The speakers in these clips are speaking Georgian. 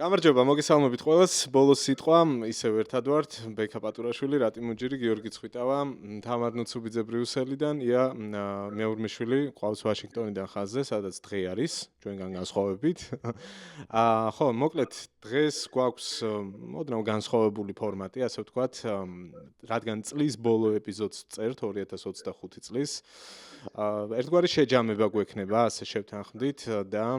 გამარჯობა, მოგესალმებით ყველას. ბოლოს სიტყვა ისევ ერთად ვართ, ბექა პატურაშვილი, რატი მუჯირი, გიორგი ცხვიტავა, თამარ ნუცუბიძე ბრიუსელიდან, ია მეურმიშვილი ყავს ვაშინგტონიდან ხაზზე, სადაც დღე არის, ჩვენგან განსხვავებით. ხო, მოკლედ დღეს გვაქვს ოდნავ განსხვავებული ფორმატი, ასე ვთქვათ, რადგან წლის ბოლო ეპიზოდს წერთ 2025 წლის. ერთგვარი შეჯამება გვექნება, ასე შევთანხმდით და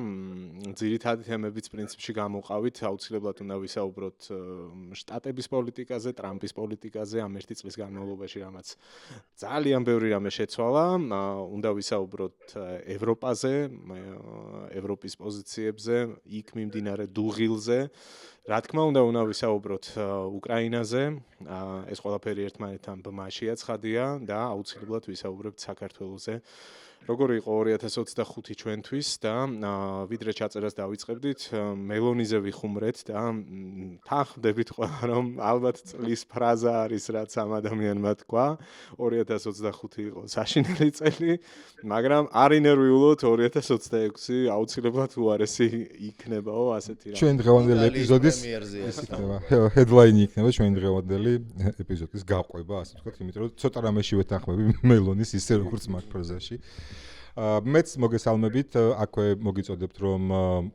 ძირითადი თემებიც პრინციპში გამოვყავით, აუცილებლად უნდა ვისაუბროთ შტატების პოლიტიკაზე, ტრამპის პოლიტიკაზე, ამ ერთი წლის განმავლობაში, რამაც ძალიან ბევრი რამე შეცვალა, უნდა ვისაუბროთ ევროპაზე, ევროპის პოზიციებზე, იქ მიმდინარე დუღილზე. რა თქმა უნდა ვისაუბროთ უკრაინაზე, ეს ყველაფერი ერთმანეთთან ბმაშია ცხადია და აუცილებლად ვისაუბრებთ საქართველოზე. როგორი იყო 2025 ჩვენთვის და ვიდრე ჩაწერას დავიწყებდით, მელონიზე ვიხუმრეთ და თანხმდებით ყველა, რომ ალბათ წლის ფრაზა არის, რაც ამ ადამიანმა თქვა, 2025 იყო საშინელი წელი, მაგრამ არ ინერვიულოთ 2026 აუცილებლად უარესი იქნებაო, ასეთი რამე. ჩვენ დღევანდელი ეპიზოდის ეს იქნება, headline იქნება ჩვენი დღევანდელი ეპიზოდის გაყვება, ასე ვთქვათ, იმიტომ რომ ცოტა რამეში ვეთანხმები მელონის ისე როგორც მაგ ფრაზაში. მეც მოგესალმებით, აქვე მოგიწოდებთ, რომ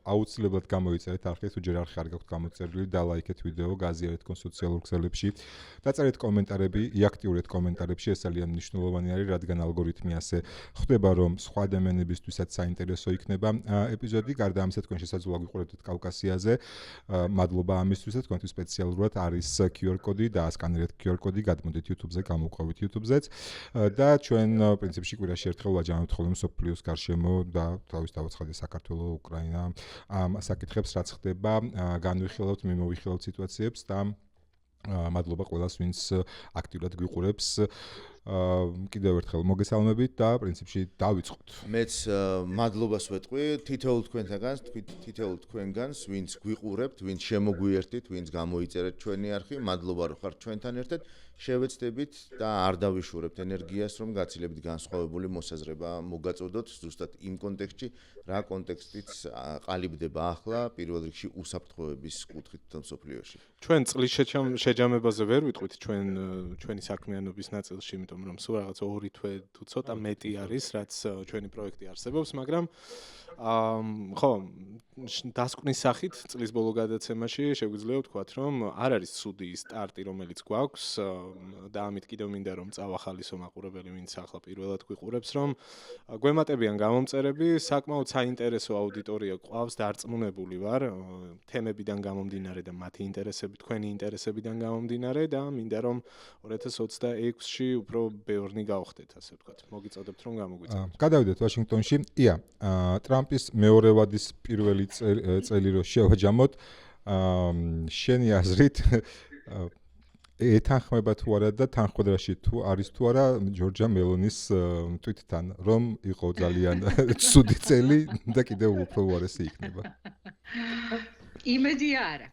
აუცილებლად გამოიწერეთ არხი, თუ ჯერ არ გაქვთ გამოწერილი და ლაიქეთ ვიდეო, გაზიარეთ სოციალურ ქსელებში, დაწერეთ კომენტარები, იაქტიურეთ კომენტარებში, ეს ძალიან მნიშვნელოვანი არის, რადგან ალგორითმი ასე ხვდება, რომ სხვა ადამიანებისთვისაც საინტერესო იქნება ეპიზოდი, გარდა ამისა თქვენ შესაძლოა გიყურებთ კავკასიაზე. მადლობა ამისთვისაც, თქვენთვის სპეციალურად არის QR კოდი და ასკანერეთ QR კოდი, გადმოდით YouTube-ზე, გამოვყავით YouTube-ზეც და ჩვენ პრინციპში კვირაში ერთხელ ვაჯამებთ ხოლმე სოფლიოს გარშემო და თავის დავაცხადე საქართველოს, უკრაინა ამ საკითხებს რაც ხდება, განვიხილავთ, მიმოვიხილავთ სიტუაციებს და მადლობა ყველას, ვინც აქტიურად გვიყურებს. კიდევ ერთხელ მოგესალმებით და პრინციპში დავიწყოთ. მეც მადლობას ვეტყვი თითოეულ თქვენგანს, ვინც გვიყურებთ, ვინც შემოგვიერთით, ვინც გამოიწერეთ ჩვენი არხი, მადლობა რომ ხართ ჩვენთან ერთად. შევეცდებით და არ დავიშურებთ ენერგიას, რომ გაცილებით განსხვავებული მოსაზრება მოგაწოდოთ, ზუსტად იმ კონტექსტში, რა კონტექსტიც ყალიბდება ახლა, პირველ რიგში უსაფრთხოების კუთხით მსოფლიოში. ჩვენ წლის შეჯამებაზე ვერ ვიტყვით ჩვენი საქმიანობის ნაწილში, იმიტომ რომ სულ რაღაც 2 თვე თუ ცოტა მეტი არის, რაც ჩვენი პროექტი არსებობს, მაგრამ ხო, დასკვნის სახით წლის ბოლო გადაცემაში შეგვიძლია ვთქვათ, რომ არ არის ცუდი სტარტი, რომელიც გვაქვს და ამით კიდევ მინდა რომ წავახალისო მაყურებელი, ვინც ახლა პირველად გვიყურებს, რომ გვემატებიან გამომწერები, საკმაოდ საინტერესო აუდიტორია გვყავს, დარწმუნებული ვარ, თემებიდან გამომდინარე და მათი ინტერესები, თქვენი ინტერესებიდან გამომდინარე და მინდა რომ 2026-ში უფრო ბევრი გავხდეთ, ასე ვთქვათ. მოგიწოდებთ რომ გამოგვიწეროთ. გადავიდეთ ვაშინგტონში. ია, ტრამპის მეორე ვადის პირველი წელი რო შევაჯამოთ, შენი აზრით ეთანხმება თუ არა და თანხმდრაში თუ არის თუ არა ჯორჯა მელონის ტვიტთან, რომ იყო ძალიან ცუდი წელი და კიდევ უფრო უარესი იქნება. იმედი არა.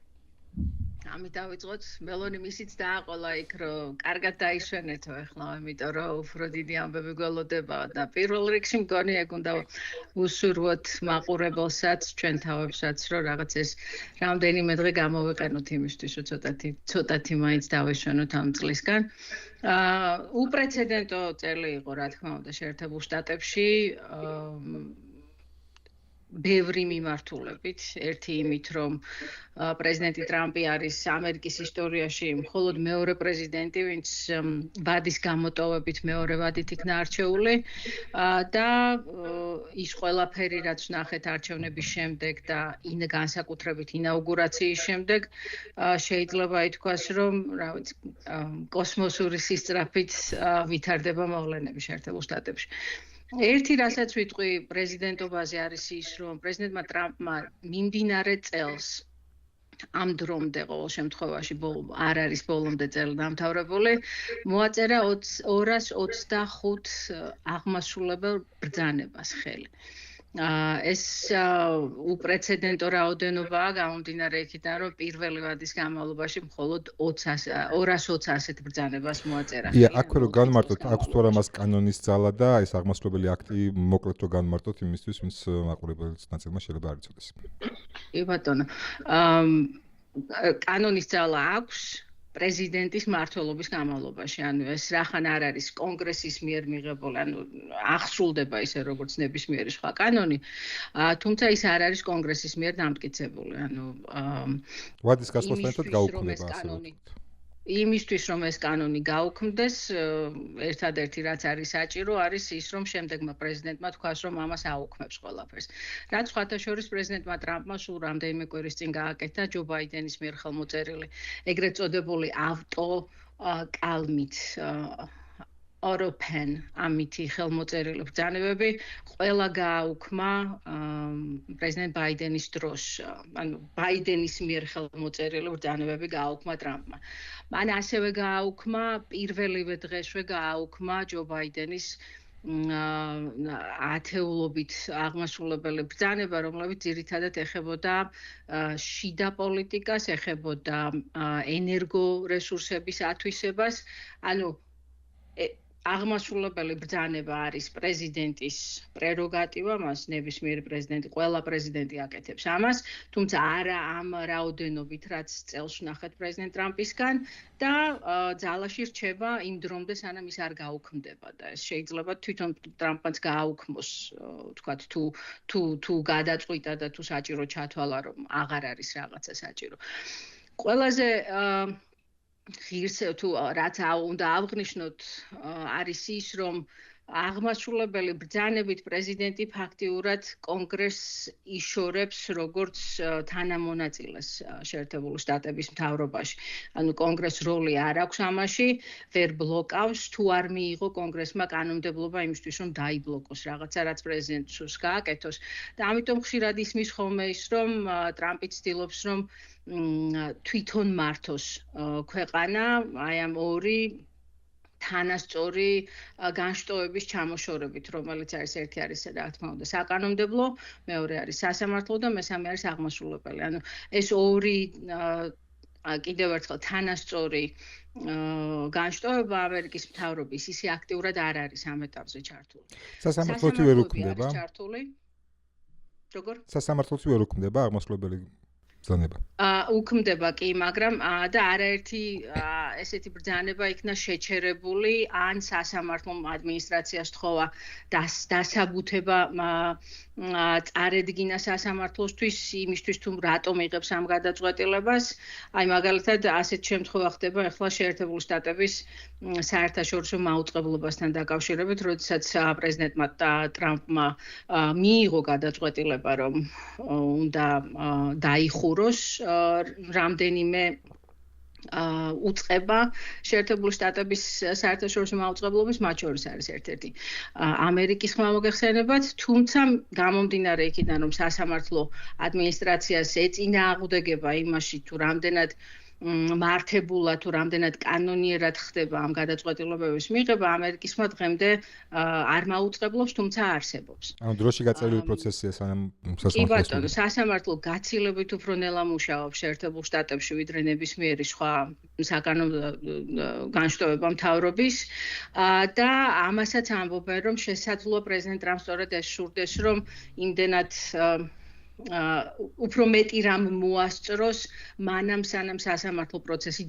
ამით დავიწყოთ, მელონი მისიც დააყოლა იქ, რომ კარგად დაიშვენეთო ახლა, იმიტომ რომ უფრო დიდი ამბები გველოდება და პირველ რიგში მგონი ეგ უნდა უსურვოთ მაყურებელსაც, ჩვენ თავებსაც, რომ რაღაც ეს რამდენიმე დღე გამოვიყენოთ იმისთვის, რომ ცოტათი მაინც დავიშვენოთ ამ წლისგან. უპრეცედენტო წელი იყო, რა თქმა უნდა, შეერთებულ შტატებში. ბევრი მიმართულებით, ერთი იმით, რომ პრეზიდენტი ტრამპი არის ამერიკის ისტორიაში მხოლოდ მეორე პრეზიდენტი, ვინც ვადის გამოტოვებით მეორე ვადით იქნა არჩეული და ის ყველაფერი, რაც ვნახეთ არჩევნების შემდეგ და განსაკუთრებით ინაუგურაციის შემდეგ, შეიძლება ითქვას, რომ რა ვიცი, კოსმოსური სისწრაფით ვითარდება მოვლენები შეერთებულ შტატებში. ერთი რასაც ვიტყვი პრეზიდენტობაზე არის ის, რომ პრეზიდენტმა ტრამპმა მიმდინარე წელს ამ დრომდე ყოველ შემთხვევაში არ არის ბოლომდე წელი დამთავრებული, მოაწერა 225 აღმასრულებელ ბრძანებას ხელი. ეს უპრეცედენტო რაოდენობაა გამომდინარე იქიდან, რომ პირველი ვადის განმავლობაში მხოლოდ 220 ასეთ ბრძანებას მოაწერა. აქ რო განმარტოთ, აქვს თუ არა მას კანონის ძალა და ეს აღმასრულებელი აქტი მოკლედ რო განმარტოთ იმისთვის, ვინც მაყურებელს ნაწილმა შეიძლება არ იცოდეს. კი ბატონო. კანონის ძალა აქვს პრეზიდენტის მმართველობის განმავლობაში, ანუ ეს რახან არ არის კონგრესის მიერ მიღებული, ანუ აღსრულდება ისე როგორც ნებისმიერი სხვა კანონი, თუმცა ის არ არის კონგრესის მიერ დამტკიცებული, ანუ ვადის გასვლასთან გაუქმდება ასე ვთქვით. იმისთვის რომ ეს კანონი გაუქმდეს, ერთადერთი რაც არის საჭირო, არის ის რომ შემდეგმა პრეზიდენტმა თქვას, რომ ამას აუქმებს ყველაფერს. რაც სხვათა შორის პრეზიდენტმა ტრამპმა სულ რამდენიმე კვირის წინ გააკეთა ჯო ბაიდენის მიერ ხელმოწერილი ეგრეთ წოდებული ავტოკალმით Oropen ამითი ხელმოწერილი ბრძანებები ყველა გააუქმა პრეზიდენტ ბაიდენის დროს, ანუ ბაიდენის მიერ ხელმოწერილი ბრძანებები გააუქმა ტრამპმა. მან ასევე გააუქმა პირველივე დღესვე გააუქმა ჯო ბაიდენის ათეულობით აღმასრულებელი ბრძანება, რომლებიც ძირითადად ეხებოდა შიდა პოლიტიკას, ეხებოდა ენერგორესურსების ათვისებას, ანუ აღმასრულებელი ბრძანება არის პრეზიდენტის პრეროგატივა, მას ნებისმიერი პრეზიდენტი, ყველა პრეზიდენტი აკეთებს ამას, თუმცა არა ამ რაოდენობით, რაც წელს ვნახეთ პრეზიდენტ ტრამპისგან და ძალაში რჩება იმ დრომდე, სანამ ის არ გაუქმდება და ეს შეიძლება თვითონ ტრამპმაც გააუქმოს, ვთქვათ, თუ გადაწყვიტა და თუ საჭირო ჩათვალა, რომ აღარ არის რაღაცა საჭირო. ყველაზე ღირსი თუ რაც უნდა ავღნიშნოთ არის ის, რომ აღმასრულებელი ბრძანებით პრეზიდენტი ფაქტიურად კონგრესს იშორებს როგორც თანამონაწილეს შეერთებული შტატების მთავრობაში. ანუ კონგრესს როლი არ აქვს ამაში, ვერ ბლოკავს, თუ არ მიიღო კონგრესმა კანონმდებლობა იმისთვის, რომ დაიბლოკოს რაღაცა, რაც პრეზიდენტს გააკეთოს. და ამიტომ ხშირად ისმის ხოლმე ის, რომ ტრამპი ცდილობს, რომ თვითონ მართოს ქვეყანა აი ამ ორი თანასწორი განშტოების ჩამოშორებით, რომელიც არის ერთი არის რა თქმა უნდა საკანონმდებლო, მეორე არის სასამართლო და მესამე არის აღმასრულებელი. ანუ ეს ორი კიდევ ერთხელ თანასწორი განშტოება ამერიკის მთავრობის ისე აქტიურად არ არის ამ ეტაპზე ჩართული. სასამართლოთი ვერ უქმდება? როგორ? სასამართლოთი ვერ უქმდება აღმასრულებელი ბრძანება. უქმდება კი, მაგრამ და არაერთი ესეთი ბრძანება იქნა შეჩერებული, ან სასამართლო ადმინისტრაციას თხოვა დასაბუთება წარედგინა სასამართლოსთვის იმისთვის თუ რატომ იღებს ამ გადაწყვეტილებას. აი მაგალითად ასეთ შემთხვევა ხდება ახლა შეერთებული შტატების საერთაშორისო მაუწყებლობასთან დაკავშირებით, როდესაც პრეზიდენტმა ტრამპმა მიიღო გადაწყვეტილება, რომ უნდა დაიხუროს რამდენიმე უწყება შეერთებული შტატების საერთაშორისო მაუწყებლობის, მათ შორის არის ერთ-ერთი ამერიკის ხმამოგეხსენებაც, თუმცა გამომდინარე იქიდან, რომ სასამართლო ადმინისტრაციას ეწინააღმდეგება იმაში, თუ რამდენად მართებულად თუ რამდენად კანონიერად ხდება ამ გადაწყვეტილებების მიღება, ამერიკის ხმა დღემდე არ მაუწყებლობს, თუმცა არსებობს. ანუ დროში გაწერილი პროცესია სანამ სასამართლოს. კი ბატონო, სასამართლო გაცილებით უფრო ნელა მუშაობს შეერთებულ შტატებში, ვიდრე ნებისმიერი სხვა საკანონმდებლო განშტოება მთავრობის და ამასაც ამბობენ, რომ შესაძლოა პრეზიდენტ ტრამპს სწორედ ეს სურდეს, რომ იმდენად უფრო მეტი რამ მოასწროს მანამ სანამ სასამართლო პროცესი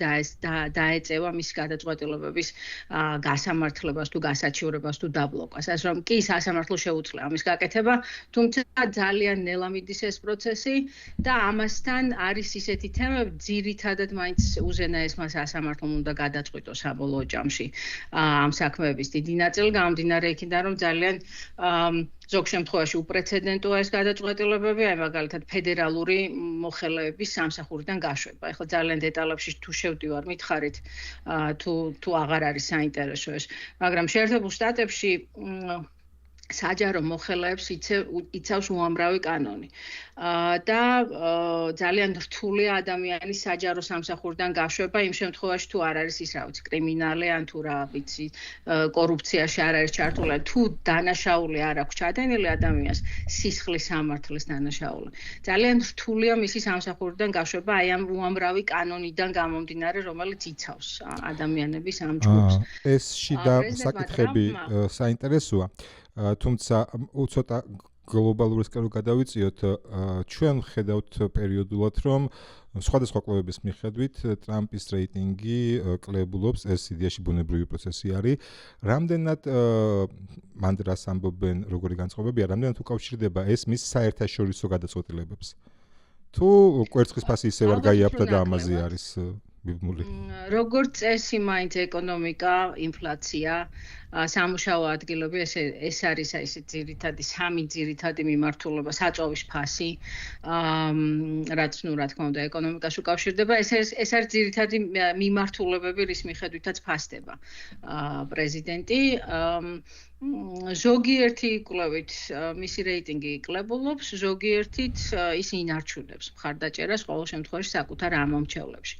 დაეწევა მის გადაწყვეტილებების გასამართლებას თუ გასაჩივრებას თუ დაბლოკვას. ასე რომ კი სასამართლო შეუძლია ამის გაკეთება, თუმცა ძალიან ნელა მიდის ეს პროცესი და ამასთან არის ისეთი თემები, ძირითადად მაინც უზენაესმა სასამართლომ უნდა გადაწყვიტოს საბოლოო ჯამში ამ საქმეების დიდი ნაწილი, გამომდინარე იქიდან, რომ ძალიან ზოგ შემთხვევაში უპრეცედენტოა ეს გადაწყვეტილებები, აი მაგალითად ფედერალური მოხელეების სამსახურიდან გაშვება. ეხლა ძალიან დეტალებში თუ შევდივარ, მითხარით თუ აღარ არის საინტერესო ეს. მაგრამ შეერთებულ შტატებში საჯარო მოხელეებს იცავს უამრავი კანონი. და ძალიან რთულია ადამიანის საჯარო სამსახურიდან გაშვება იმ შემთხვევაში თუ არ არის ის რა ვიცი კრიმინალი ან თუ რა ვიცი კორუფციაში არ არის ჩართული თუ დანაშაული არ აქვს ჩადენილი ადამიანს სისხლის სამართლის დანაშაული. ძალიან რთულია მისი სამსახურიდან გაშვება აი ამ უამრავი კანონიდან გამომდინარე რომელიც იცავს ადამიანების ამ ჯგუფს. ეს შიდა საკითხები საინტერესოა. თუმცა უცოტა გლობალურ სკალაზე გადავიწიოთ, ჩვენ ხედავთ პერიოდულად, რომ სხვადასხვა კვლევების მიხედვით ტრამპის რეიტინგი კლებულობს, ეს იდეაში ბუნებრივი პროცესი არის. რამდენად მან რას ამბობენ, როგორი განწყობებია, რამდენად უკავშირდება ეს მის საერთაშორისო გადაწყვეტილებებს? თუ კვერცხის ფასი ისევ არ გაიაფთა და ამაზე არის მიბმული. როგორც წესი, მაინც ეკონომიკა, ინფლაცია, სამუშაო ადგილები, ეს არის აი ეს სამი ძირითადი მიმართულება, საწვავის ფასი, რაც რა თქმა უნდა ეკონომიკაში უკავშირდება, ეს არის ძირითადი მიმართულებები, რის მიხედვითაც ფასდება პრეზიდენტი. ზოგიერთი კვლევით მისი რეიტინგი კლებულობს, ზოგიერთით ის ინარჩუნებს მხარდაჭერას ყოველ შემთხვევაში საკუთარ ამომრჩევლებში.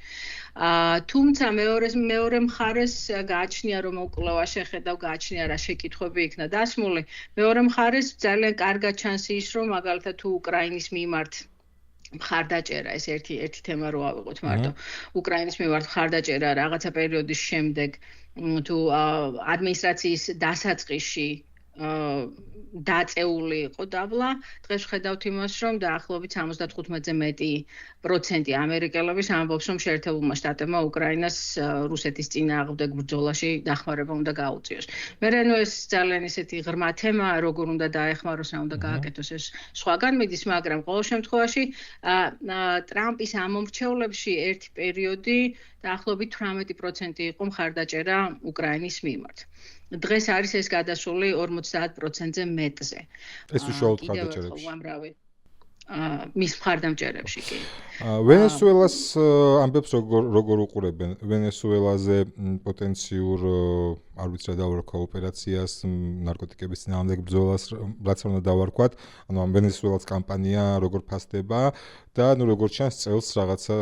თუმცა მეორე მხარეს გააჩნია რომ უკვლევა შეხედავ გააჩნია რა შეკითხვები იქნა დასმული. მეორე მხარეს ძალიან კარგად ჩანს ის რომ მაგალითად თუ უკრაინის მიმართ მხარდაჭერა ეს ერთი თემა რო ავიღოთ მარტო. უკრაინის მიმართ მხარდაჭერა რაღაცა პერიოდის შემდეგ თუ ადმინისტრაციის დასაწყისში დაწეული იყო დაბლა, დღეს ვხედავთ იმას, რომ დაახლოებით 75-ზე მეტი პროცენტი ამერიკელების ამბობს, რომ შეერთებულმა შტატებმა უკრაინას რუსეთის წინააღმდეგ ბრძოლაში დახმარება უნდა გაუწიოს. მე რანუ ეს ძალიან ისეთი ღრმა თემა, როგორ უნდა დაეხმაროს, რა უნდა გააკეთოს ეს სხვაგან მიდის, მაგრამ ყოველ შემთხვევაში ტრამპის ამომრჩევლებში ერთი პერიოდი დაახლოებით 18% იყო მხარდაჭერა უკრაინის მიმართ. დღეს არის ეს გადასული 50%-ზე მეტზე. ეს უშუალოდ მხარდაჭერებში. უამრავი მის მხარდამჭერებში კი. ვენესუელას ამბებს როგორ უყურებენ? ვენესუელაზე პოტენციურ არ ვიცი რა დავარქვა ოპერაციას, ნარკოტიკების წინააღმდეგ ბრძოლას, რაც უნდა დავარქვათ, ანუ ამ ვენესუელას კამპანია როგორ ფასდება და ნუ როგორ ჩანს წელს რაღაცა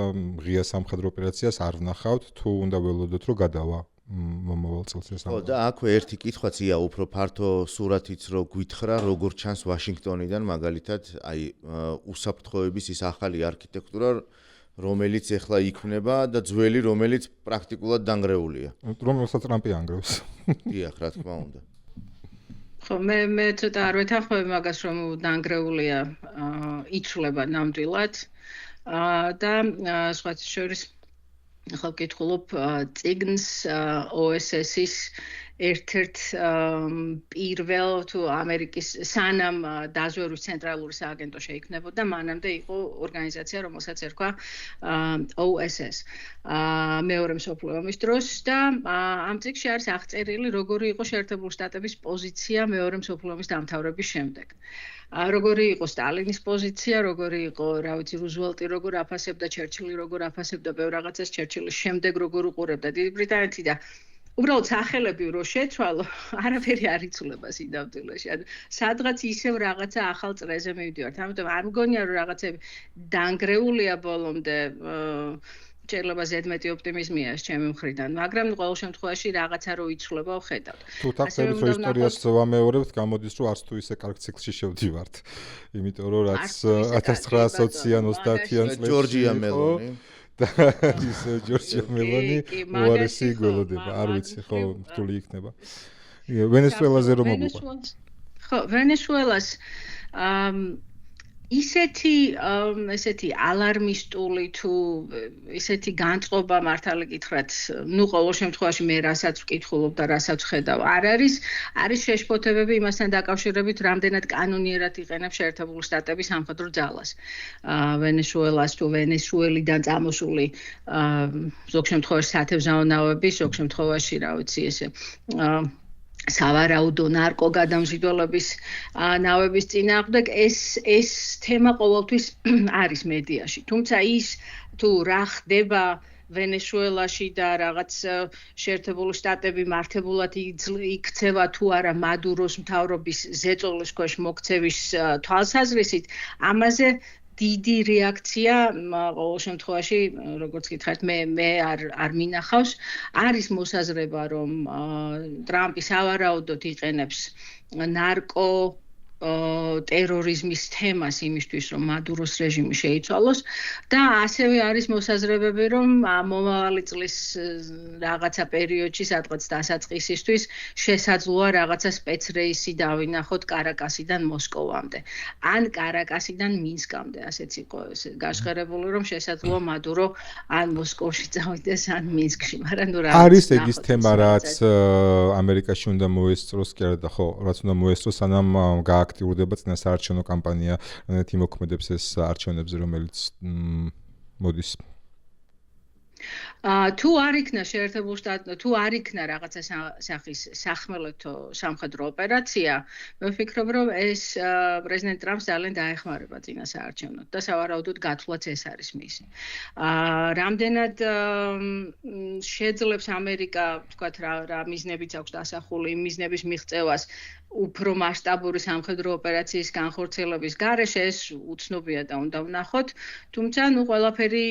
ღია სამხედრო ოპერაციას არ ვნახავთ, თუ უნდა ველოდოთ რომ გადავა მომავალ წელს ეს. ხო და აქვე ერთი კითხვაც ია უფრო ფართო სურათიც რო გვითხრა როგორ ჩანს ვაშინგტონიდან მაგალითად აი უსაფრთხოების ის ახალი არქიტექტურა რომელიც ეხლა იქმნება და ძველი რომელიც პრაქტიკულად დანგრეულია. რომელსაც ტრამპი ანგრევს. დიახ, რა თქმა უნდა. ხო მე ცოტა არ ვეთანხმები მაგას რომ დანგრეულია იცვლება ნამდვილად და სხვათა შორის ახლა ვკითხულობ წიგნს OSS-ის ერთ-ერთ პირველ თუ ამერიკის სანამ დაზვერვის ცენტრალური სააგენტო შეიქმნებოდა, მანამდე იყო ორგანიზაცია, რომელსაც ერქვა OSS. მეორე მსოფლიო ომის დროს და ამ წიგნში არის აღწერილი, როგორი იყო შეერთებული შტატების პოზიცია მეორე მსოფლიო ომის დამთავრების შემდეგ. როგორი იყო სტალინის პოზიცია, როგორი იყო, რა ვიცი, რუზველტი როგორ აფასებდა, ჩერჩილი როგორ აფასებდა ბევრ რაღაცას, ჩერჩილის შემდეგ როგორ უყურებდა დიდი ბრიტანეთი და უბრალოდ სახელები რო შეცვალო, არაფერი არ იცვლება სინამდვილეში. ანუ სადღაც ისევ რაღაცა ახალ წრეზე მივდივართ. ამიტომ არ მგონია რომ რაღაცები დანგრეულია ბოლომდე. შეიძლება ზედმეტი ოპტიმიზმია ეს ჩემი მხრიდან, მაგრამ ყოველ შემთხვევაში რაღაცა რო იცვლება ვხედავთ. თუ თახტების ისტორიას ვამეორებთ, გამოდის რომ არც თუ ისე კარგ ციკლში შევდივართ. იმიტომ რომ რაც 1920-იან წლებში ჯორჯია მელონი და ის ჯორჯია მელონი უარესი გველოდება, არ ვიცი, ხო, რთული იქნება. ვენესუელაზე რომ მოგვიყვანოთ. ხო, ვენესუელას ესეთი ალარმისტული თუ ესეთი განწყობა მართალი გითხრათ, ნუ ყოველ შემთხვევაში მე რასაც ვკითხულობ და რასაც ვხედავ, არის შეშფოთებები იმასთან დაკავშირებით, რამდენად კანონიერად იყენებს შეერთებული შტატები სამხედრო ძალას. ვენესუელას თუ ვენესუელიდან წამოსული ზოგ შემთხვევაში სათევზაო-ნავები, ზოგ შემთხვევაში, რა ვიცი, ესე სავარაუდო ნარკო გადამზიდველების ნავების წინააღმდეგ ეს თემა ყოველთვის არის მედიაში. თუმცა ის თუ რა ხდება ვენესუელაში და რაღაც შეერთებული შტატები მართებულად იქცევა თუ არა მადუროს მთავრობის ზეწოლის ქვეშ მოქცევის თვალსაზრისით, ამაზე დიდი რეაქცია ყოველ შემთხვევაში, როგორც გითხარით, მე არ მინახავს. არის მოსაზრება, რომ ტრამპი სავარაუდოდ იყენებს ნარკო ტერორიზმის თემას იმისთვის, რომ მადუროს რეჟიმი შეიცვალოს და ასევე არის მოსაზრებები, რომ მომავალი წლის რაღაცა პერიოდში, სადღაც დასაწყისისთვის შესაძლოა რაღაცა სპეცრეისი დავინახოთ კარაკასიდან მოსკოვამდე. ან კარაკასიდან მინსკამდე, ასეც იყო გაშღერებული, რომ შესაძლოა მადურო ან მოსკოვში წავიდეს, ან მინსკში, მაგრამ ნუ რაღაც არის ეგ ის თემა, რაც ამერიკაში უნდა მოესწროს, კი არა და ხო, რაც უნდა მოესწროს, სანამ აქტიურდება წინა საარჩევნო კამპანია, რანეთი მოქმედებს ეს არჩევნებზე, რომელიც მოდის. თუ არ იქნა შეერთებულ შტატებში, თუ არ იქნა რაღაცა სახის სახმელეთო სამხედრო ოპერაცია, მე ვფიქრობ, რომ ეს პრეზიდენტ ტრამპს ძალიან დაეხმარება წინა საარჩევნოდ და სავარაუდოდ გათვლაც ეს არის მისი. რამდენად შეძლებს ამერიკა, თქვათ რა მიზნებიც აქვს დასახული, იმ მიზნების მიღწევას უფრო მასშტაბური სამხედრო ოპერაციის განხორციელების გარეშე, ეს უცნობია და უნდა ვნახოთ, თუმცა ნუ ყველაფერი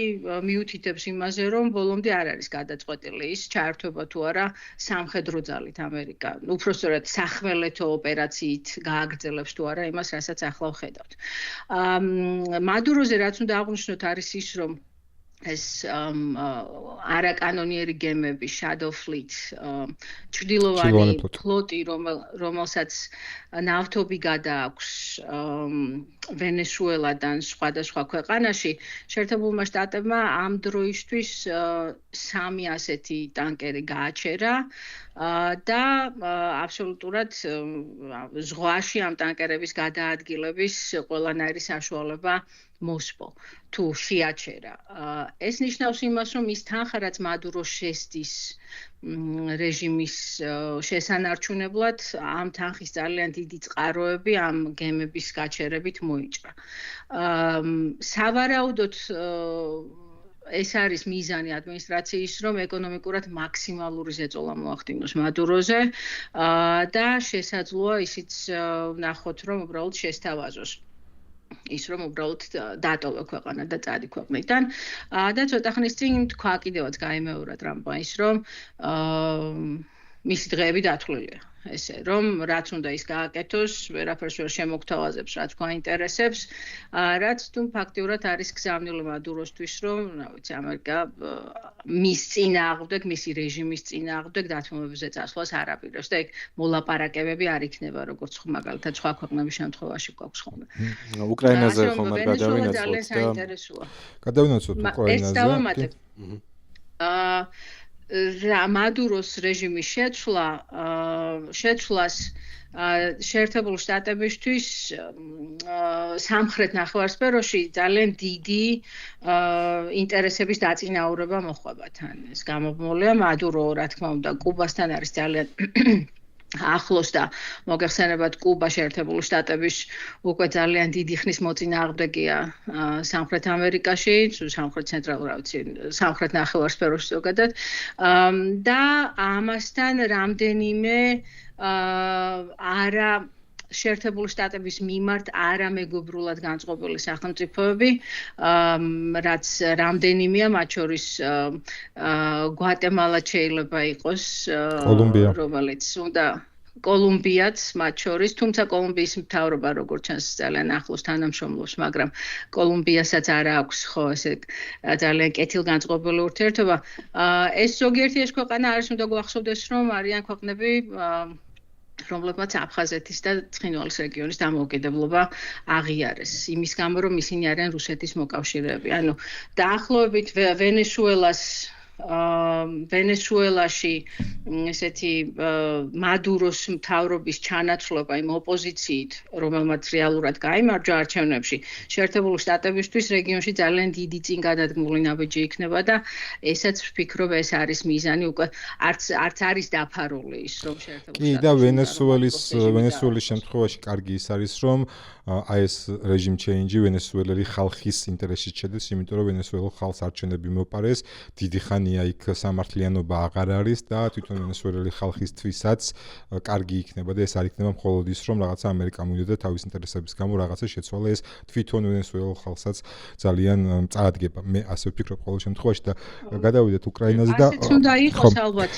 მიუთითებს იმაზე, რომ ბოლომდე არ არის გადაწყვეტილი ის ჩაერთვება თუ არა სამხედრო ძალით ამერიკა. უფრო სწორად სახმელეთო ოპერაციით გააგრძელებს თუ არა იმას, რასაც ახლა ვხედავთ. მადუროზე რაც უნდა აღვნიშნოთ არის ის, რომ ეს არაკანონიერი გემები, Shadow Fleet, ჩრდილოვანი ფლოტი, რომელსაც ნავთობი გადააქვს ვენესუელადან სხვადასხვა ქვეყანაში, შეერთებულმა შტატებმა ამ დროისთვის 3 ასეთი ტანკერი გააჩერა და აბსოლუტურად ზღვაში ამ ტანკერების გადაადგილების ყველანაირი საშუალება მოსპო თუ შეაჩერა. ეს ნიშნავს იმას, რომ ის თანხა, რაც მადუროს შესდის რეჟიმის შესანარჩუნებლად, ამ თანხის ძალიან დიდი წყაროები ამ გემების გაჩერებით მოიჭრა. სავარაუდოდ ეს არის მიზანი ადმინისტრაციის, რომ ეკონომიკურად მაქსიმალური ზეწოლა მოახდინოს მადუროზე და შესაძლოა ისიც ვნახოთ, რომ უბრალოდ შესთავაზოს. ის რომ უბრალოდ დატოვა ქვეყანა და წადი ქვეყნიდან და ცოტა ხნის წინ თქვა კიდევაც გაიმეორა ტრამპმა ის რომ მისი დღეები დათვლილია ესე რომ რაც უნდა ის გააკეთოს ვერაფერს ვერ შემოგთავაზებს რაც გვაინტერესებს რაც თუ ფაქტიურად არის გზავნილი მადუროსთვის რომ რა ვიცი ამერიკა მის წინააღმდეგ მისი რეჟიმის წინააღმდეგ დათმობებზე წასვლას არ აპირებს და ეგ მოლაპარაკებები არ იქნება როგორც მაგალითად სხვა ქვეყნების შემთხვევაში გვაქვს ხოლმე უკრაინაზე ხომ არ გადავინაცვლოთ და გადავინაცვლოთ უკრაინაზე მადუროს რეჟიმის შეცვლას შეერთებული შტატებისთვის სამხრეთ ნახევარსფეროში ძალიან დიდი ინტერესების დაწინაურება მოხვება თან. ეს გამომულია მადურო, რა თქმა უნდა, კუბასთან არის ძალიან ახლოს და მოგეხსენებათ კუბა შეერთებული შტატების უკვე ძალიან დიდი ხნის მოწინააღმდეგეა სამხრეთ ამერიკაში, სამხრეთ ცენტრალურ, რა ვიცი, სამხრეთ ნახევარსფეროში ზოგადად და ამასთან რამდენიმე არა შეერთებული შტატების მიმართ არამეგობრულად განწყობილი სახელმწიფოები, რაც რამდენიმეა, მათ შორის გვატემალა შეიძლება იყოს, რომელიც უნდა კოლუმბიაც მათ შორის, თუმცა კოლუმბიის მთავრობა როგორც ჩანს ძალიან ახლოს თანამშრომლობს, მაგრამ კოლუმბიასაც არ აქვს ხო ესე ძალიან კეთილგანწყობილი ურთიერთობა. ეს ზოგიერთი ეს ქვეყანა არის უნდა გვახსოვდეს, რომ არიან ქვეყნები რომლებმაც აფხაზეთის და ცხინვალის რეგიონის დამოუკიდებლობა აღიარეს. იმის გამო, რომ ისინი არიან რუსეთის მოკავშირეები. ანუ დაახლოებით ვენესუელას ვენესუელაში ესეთი მადუროს მთავრობის ჩანაცვლება იმ ოპოზიციით, რომელმაც რეალურად გაიმარჯვა არჩევნებში, შეერთებული შტატებისთვის რეგიონში ძალიან დიდი წინგადადგმული ნაბიჯი იქნება და ესაც ვფიქრობ ეს არის მიზანი უკვე არც არის დაფარული ის რომ შეერთებული კი და ვენესუელის შემთხვევაში კარგი ის არის რომ აი ეს რეჟიმ ჩეინჯი ვენესუელელი ხალხის ინტერესით შედის, იმიტომ რომ ვენესუელელ ხალხს არჩევნები მოპარეს, დიდი ხანია იქ სამართლიანობა აღარ არის და თვითონ ვენესუელელი ხალხისთვისაც კარგი იქნება და ეს არ იქნება მხოლოდ ის რომ რაღაცა ამერიკამ უნდა თავის ინტერესების გამო რაღაცა შეცვალა, ეს თვითონ ვენესუელელ ხალხსაც ძალიან წაადგება. მე ასე ვფიქრობ ყოველ შემთხვევაში და გადავიდეთ უკრაინაზე და ასეც უნდა იყოს ალბათ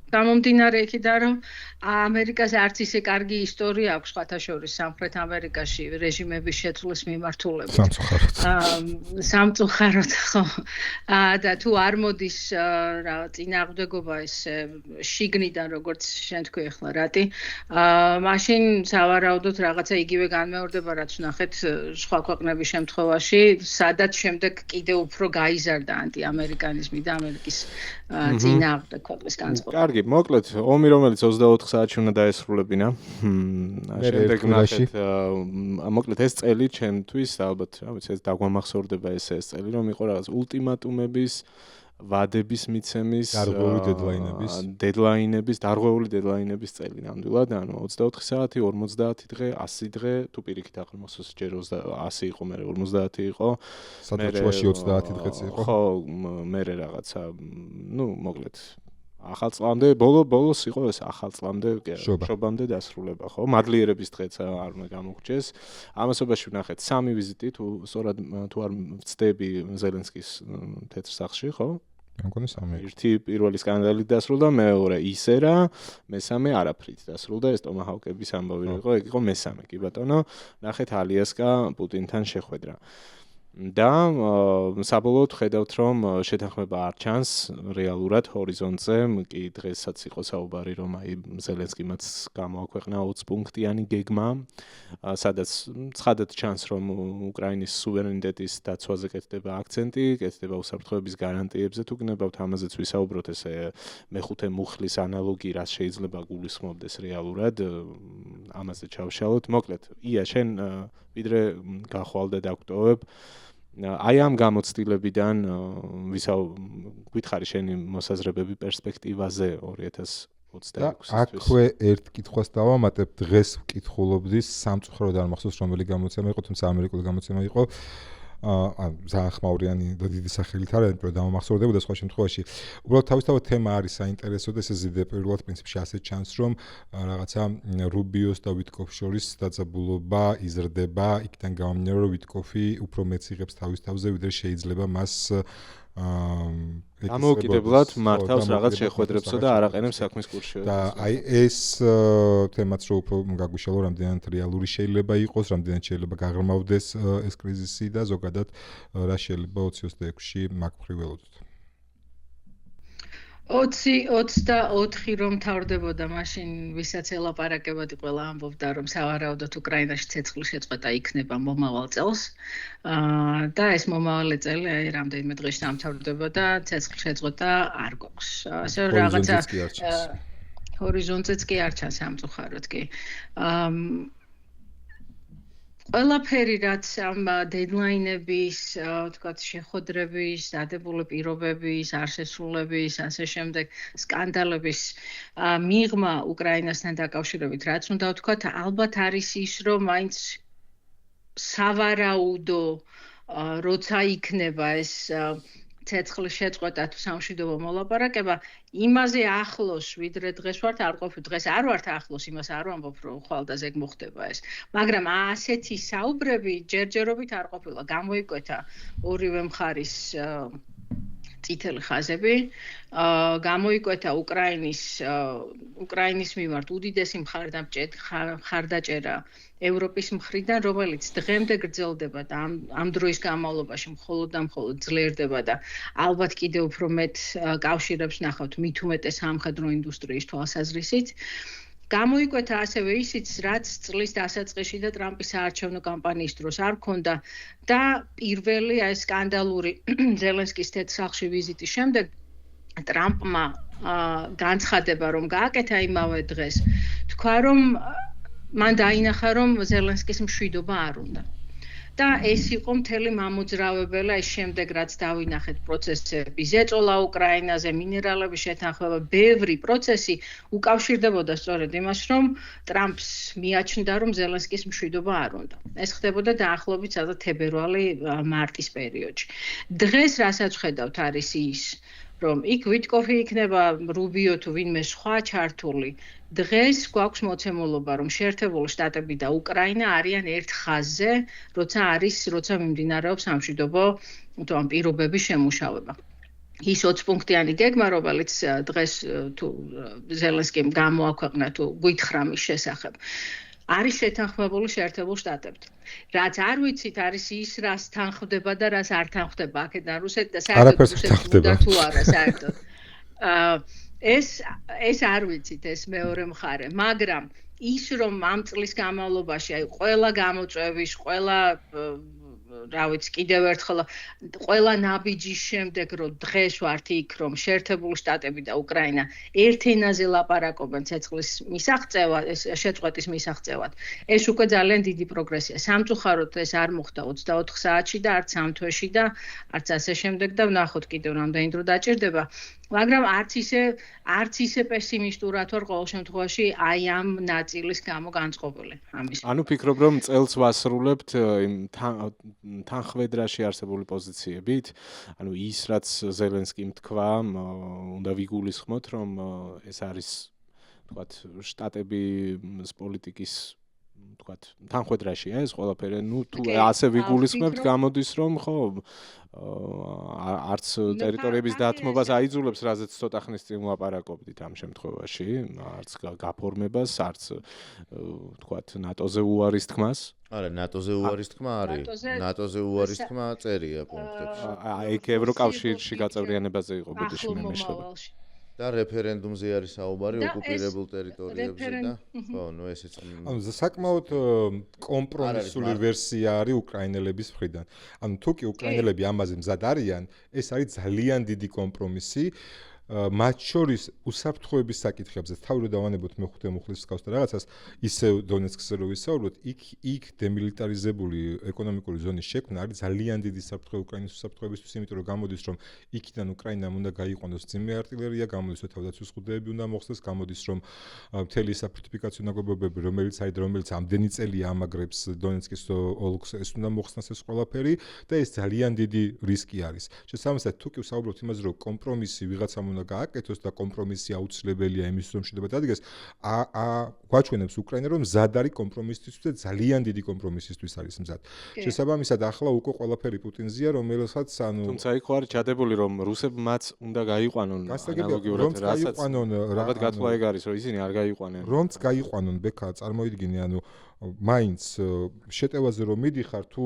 გამომდინარე იქიდან რომ ამერიკას არც ისე კარგი ისტორია აქვს სხვათა შორის სამხრეთ ამერიკაში რეჟიმების შეცვლის მიმართულებით. სამწუხაროდ ხო. და თუ არ მოდის რა წინააღმდეგობა ეს შიგნიდან როგორც შენ თქვი ახლა რატი, მაშინ სავარაუდოდ რაღაცა იგივე განმეორდება რაც ვნახეთ სხვა ქვეყნების შემთხვევაში, სადაც შემდეგ კიდევ უფრო გაიზარდა ანტიამერიკანიზმი და ამერიკის წინააღმდეგ ქვეყნის განწყობა. კარგი, მოკლედ, ომი რომელიც 24 საათში უნდა დაესრულებინა. შემდეგ ნახეთ, მოკლედ ეს წელი ჩემთვის ალბათ, რა ვიცი, ეს დაგვამახსოვრდება ეს წელი, რომ იყო რაღაც ულტიმატუმების, ვადების მიცემის, დედლაინების წელი ნამდვილად, ანუ 24 საათი, 50 დღე, 100 დღე, თუ პირიქით აღმოსოს ჯერ 100 იყო, მე 50 იყო. სადაც შუაში 30 დღეც იყო. ხო, მე რაღაცა, მოკლედ ახალ წლამდე, ბოლოს იყო ეს ახალ წლამდე, შობამდე დასრულება, ხო? მადლიერების დღეც არ უნდა გამოგჭეს. ამასობაში ვნახეთ 3 ვიზიტი, თუ სწორად თუ არ ვცდები ზელენსკის თეთრ სახლში, ხო? მე მგონი 3. ერთი პირველი სკანდალით დასრულდა, მეორე ისე რა, მესამე არაფრით დასრულდა, ეს ტომაჰავკების ამბავი იყო, ეგ იყო მესამე, კი ბატონო. ნახეთ ალიასკა პუტინთან შეხვედრა. და საბოლოოდ ხედავთ რომ შეთანხმება არ ჩანს რეალურად ჰორიზონტზე, კი დღესაც იყო საუბარი რომ აი ზელენსკიმაც გამოაქვეყნა 20 პუნქტიანი გეგმა, სადაც ცხადად ჩანს რომ უკრაინის სუვერენიტეტის დაცვაზე კეთდება აქცენტი, კეთდება უსაფრთხოების გარანტიებზე, თუ გნებავთ ამაზეც ვისაუბროთ, ეს მეხუთე მუხლის ანალოგი რაც შეიძლება გულისხმობდეს რეალურად, ამაზე ჩავშალოთ. მოკლედ, ია შენ ვიდრე გახვალ და დაგვტოვებ აი ამ გამოცდილებიდან გითხარი შენი მოსაზრებები პერსპექტივაზე 2026-ისთვის. აქვე ერთ კითხვას დავამატებ, დღეს ვკითხულობდი, სამწუხაროდ არ მახსოვს რომელი გამოცემა იყო, თუმცა ამერიკული გამოცემა იყო. ძალიან ხმაურიანი და დიდი სახელით არ არის, მაგრამ დამამახსოვრდებოდა სხვა შემთხვევაში. უბრალოდ თავისთავად თემა არის საინტერესო და ეს ზედაპირულად პრინციპში ასე ჩანს, რომ რაღაცა რუბიოს და ვიტკოფის შორის დაძაბულობა იზრდება, იქიდან გამომდინარე, რომ ვიტკოფი უფრო მეც იღებს თავის თავზე, ვიდრე შეიძლება მას დამოუკიდებლად მართავს რაღაც შეხვედრებსა და არ აყენებს საქმის კურსში. და აი ეს თემაც რო უფრო გაგვიშალო, რამდენად რეალური შეიძლება იყოს, რამდენად შეიძლება გაღრმავდეს ეს კრიზისი და ზოგადად რა შეიძლება 2026-ში მაგ მხრივ 20-24 რომ თავრდებოდა, მაშინ ვისაც ელაპარაკებოდი ყველა ამბობდა, რომ სავარაუდოდ უკრაინაში ცეცხლის შეწყვეტა იქნება მომავალ წელს. და ეს მომავალი წელი აი რამდენიმე დღეში დამთავრდება და ცეცხლის შეწყვეტა არ გვაქვს. ასე რაღაცა ჰორიზონტზეც კი არ ჩანს სამწუხაროდ კი. ყველაფერი რაც ამ დედლაინების, თქვათ, შეხვედრების, დადებული პირობების, არსესრულების, ასე შემდეგ სკანდალების მიღმა უკრაინასთან დაკავშირებით, რაც უნდა ვთქვათ, ალბათ არის ის, რომ მაინც სავარაუდო როცა იქნება ეს ცეცხლის შეწყვეტა თუ სამშვიდობო მოლაპარაკება, იმაზე ახლოს ვიდრე დღეს ვართ, არ ყოფილ დღეს არ ვართ ახლოს, იმას არ ვამბობ, რომ ხვალდაზე მოხდება ეს. მაგრამ ასეთი საუბრები ჯერჯერობით არ ყოფილა. გამოიკვეთა ორივე მხარის წითელი ხაზები, გამოიკვეთა უკრაინის მიმართ უდიდესი მხარდაჭერა ევროპის მხრიდან, რომელიც დღემდე გრძელდება და ამ დროის განმავლობაში მხოლოდ და მხოლოდ ძლიერდება და ალბათ კიდევ უფრო მეტ კავშირებს ნახავთ მით უმეტეს სამხედრო ინდუსტრიის თვალსაზრისით. გამოიკვეთა ასევე ისიც, რაც წლის დასაწყისში და ტრამპის საარჩევნო კამპანიის დროს არ ჰქონდა და პირველი ეს სკანდალური ზელენსკის თეთრ ვიზიტის შემდეგ ტრამპმა განცხადება, რომ გააკეთა იმავე დღეს, თქვა, რომ მან დაინახა, რომ ზელენსკის მშვიდობა არ უნდა. და ეს იყო მთელი მამოძრავებელი, ეს შემდეგ რაც დავინახეთ პროცესები, ზეწოლა უკრაინაზე, მინერალების შეთანხმება, ბევრი პროცესი უკავშირდებოდა სწორედ იმას, რომ ტრამპს მიაჩნდა, რომ ზელენსკის მშვიდობა არ უნდა. ეს ხდებოდა დაახლოებით სადღაც თებერვალი-მარტის პერიოდში. დღეს რასაც ხედავთ არის ის, რომ იქ ვიტკოფი იქნება, რუბიო თუ ვინმე სხვა ჩართული. დღეს გვაქვს მოცემულობა, რომ შეერთებული შტატები და უკრაინა არიან ერთ ხაზზე, როცა მიმდინარეობს სამშვიდობო თუ ამ პირობების შემუშავება. ის 20 პუნქტიანი გეგმა, რომელიც დღეს თუ ზელენსკიმ გამოაქვეყნა თუ გითხრა მის შესახებ, არის შეთანხმებული შეერთებულ შტატებთან. რაც არ ვიცით, არის ის, რას თანხდება და რას არ თანხდება აქედან რუსეთი და საერთოდ რუსეთი და თუ არა საერთოდ. ეს არ ვიცით, ეს მეორე მხარე, მაგრამ ის რომ ამ წლის განმავლობაში, აი ყველა გამოწვევის, ყველა რა ვიცი, კიდევ ერთხელ ყველა ნაბიჯის შემდეგ, რომ დღეს ვართ იქ, რომ შეერთებული შტატები და უკრაინა ერთ ენაზე ლაპარაკობენ ცეცხლის მისაღწევად, ეს შეწყვეტის მისაღწევად. ეს უკვე ძალიან დიდი პროგრესია. სამწუხაროდ ეს არ მოხდა 24 საათში და არც ამ თვეში და არც ასე შემდეგ და ვნახოთ კიდევ რამდენი დრო დაჭირდება. მაგრამ არც ისე პესიმისტურად ვარ ყოველ შემთხვევაში აი ამ ნაწილის გამო განწყობილი ამის. ანუ ფიქრობ, რომ წელს ვასრულებთ იმ თანხმედრაში არსებული პოზიციებით, ანუ ის რაც ზელენსკიმ თქვა, უნდა ვიგულისხმოთ, რომ ეს არის თქვათ შტატების პოლიტიკის თქვათ თანხმედრაშია ეს ყველაფერი. ნუ თუ ასე ვიგულისხმებთ, გამოდის რომ ხო არც ტერიტორიების დათმობას აიძულებს, რაზეც ცოტა ხნის წინ ვლაპარაკობდით ამ შემთხვევაში, არც გაფორმებას, არც თქვათ ნატოზე უარის თქმას. არა, ნატოზე უარის თქმა არის. ნატოზე უარის თქმა წერია პუნქტებში. აი ევროკავშირში გაწევრიანებაზე იყო ბუდიში მე მეშლება. და რეფერენდუმზე არის საუბარი ოკუპირებულ ტერიტორიებზე და ხო, ნუ ესეც ანუ საკმაოდ კომპრომისული ვერსია არის უკრაინელების მხრიდან. ანუ თუ კი უკრაინელები ამაზე მზად არიან, ეს არის ძალიან დიდი კომპრომისი. მათ შორის უსაფრთხოების საკითხებზე თავი რომ დავანებოთ მე-5 მუხლის მსგავს და რაღაცას ისევ დონეცკზე რო ვისაუბროთ, იქ დემილიტარიზებული ეკონომიკური ზონის შექმნა არის ძალიან დიდი საფრთხე უკრაინის უსაფრთხოებისთვის, იმიტომ რომ გამოდის რომ იქიდან უკრაინამ უნდა გაიყვანოს ძიმე артиლერია, გამოდის რომ თავდაცვის ხუდეები უნდა მოხსნას, გამოდის რომ მთელი საფორტიფიკაციო ნაგებობები, რომელიც ამდენი წელია ამაგრებს დონეცკის ოლქს, ეს უნდა მოხსნას ეს ყველაფერი და ეს ძალიან დიდი რისკი არის. შესაბამისად, თუ კი ვსაუბრობთ იმაზე, რომ კომპრომისი ვიღაცამ უნდა გააკეთოს და კომპრომისი აუცილებელია იმის რომ მშვიდობა დადგეს, გვაჩვენებს უკრაინა რომ მზად არის კომპრომისისთვის და ძალიან დიდი კომპრომისისთვის არის მზად. შესაბამისად, ახლა უკვე ყველაფერი პუტინზეა, რომელსაც თუმცა იქ ვარ ჩადებული რომ რუსებმაც უნდა გაიყვანონ ანალოგიურად რასაც რაღაც გათვლა ეგ არის რომ ისინი არ გაიყვანენ. რომც გაიყვანონ ბექა წარმოიდგინე, მაინც შეტევაზე რომ მიდიხარ თუ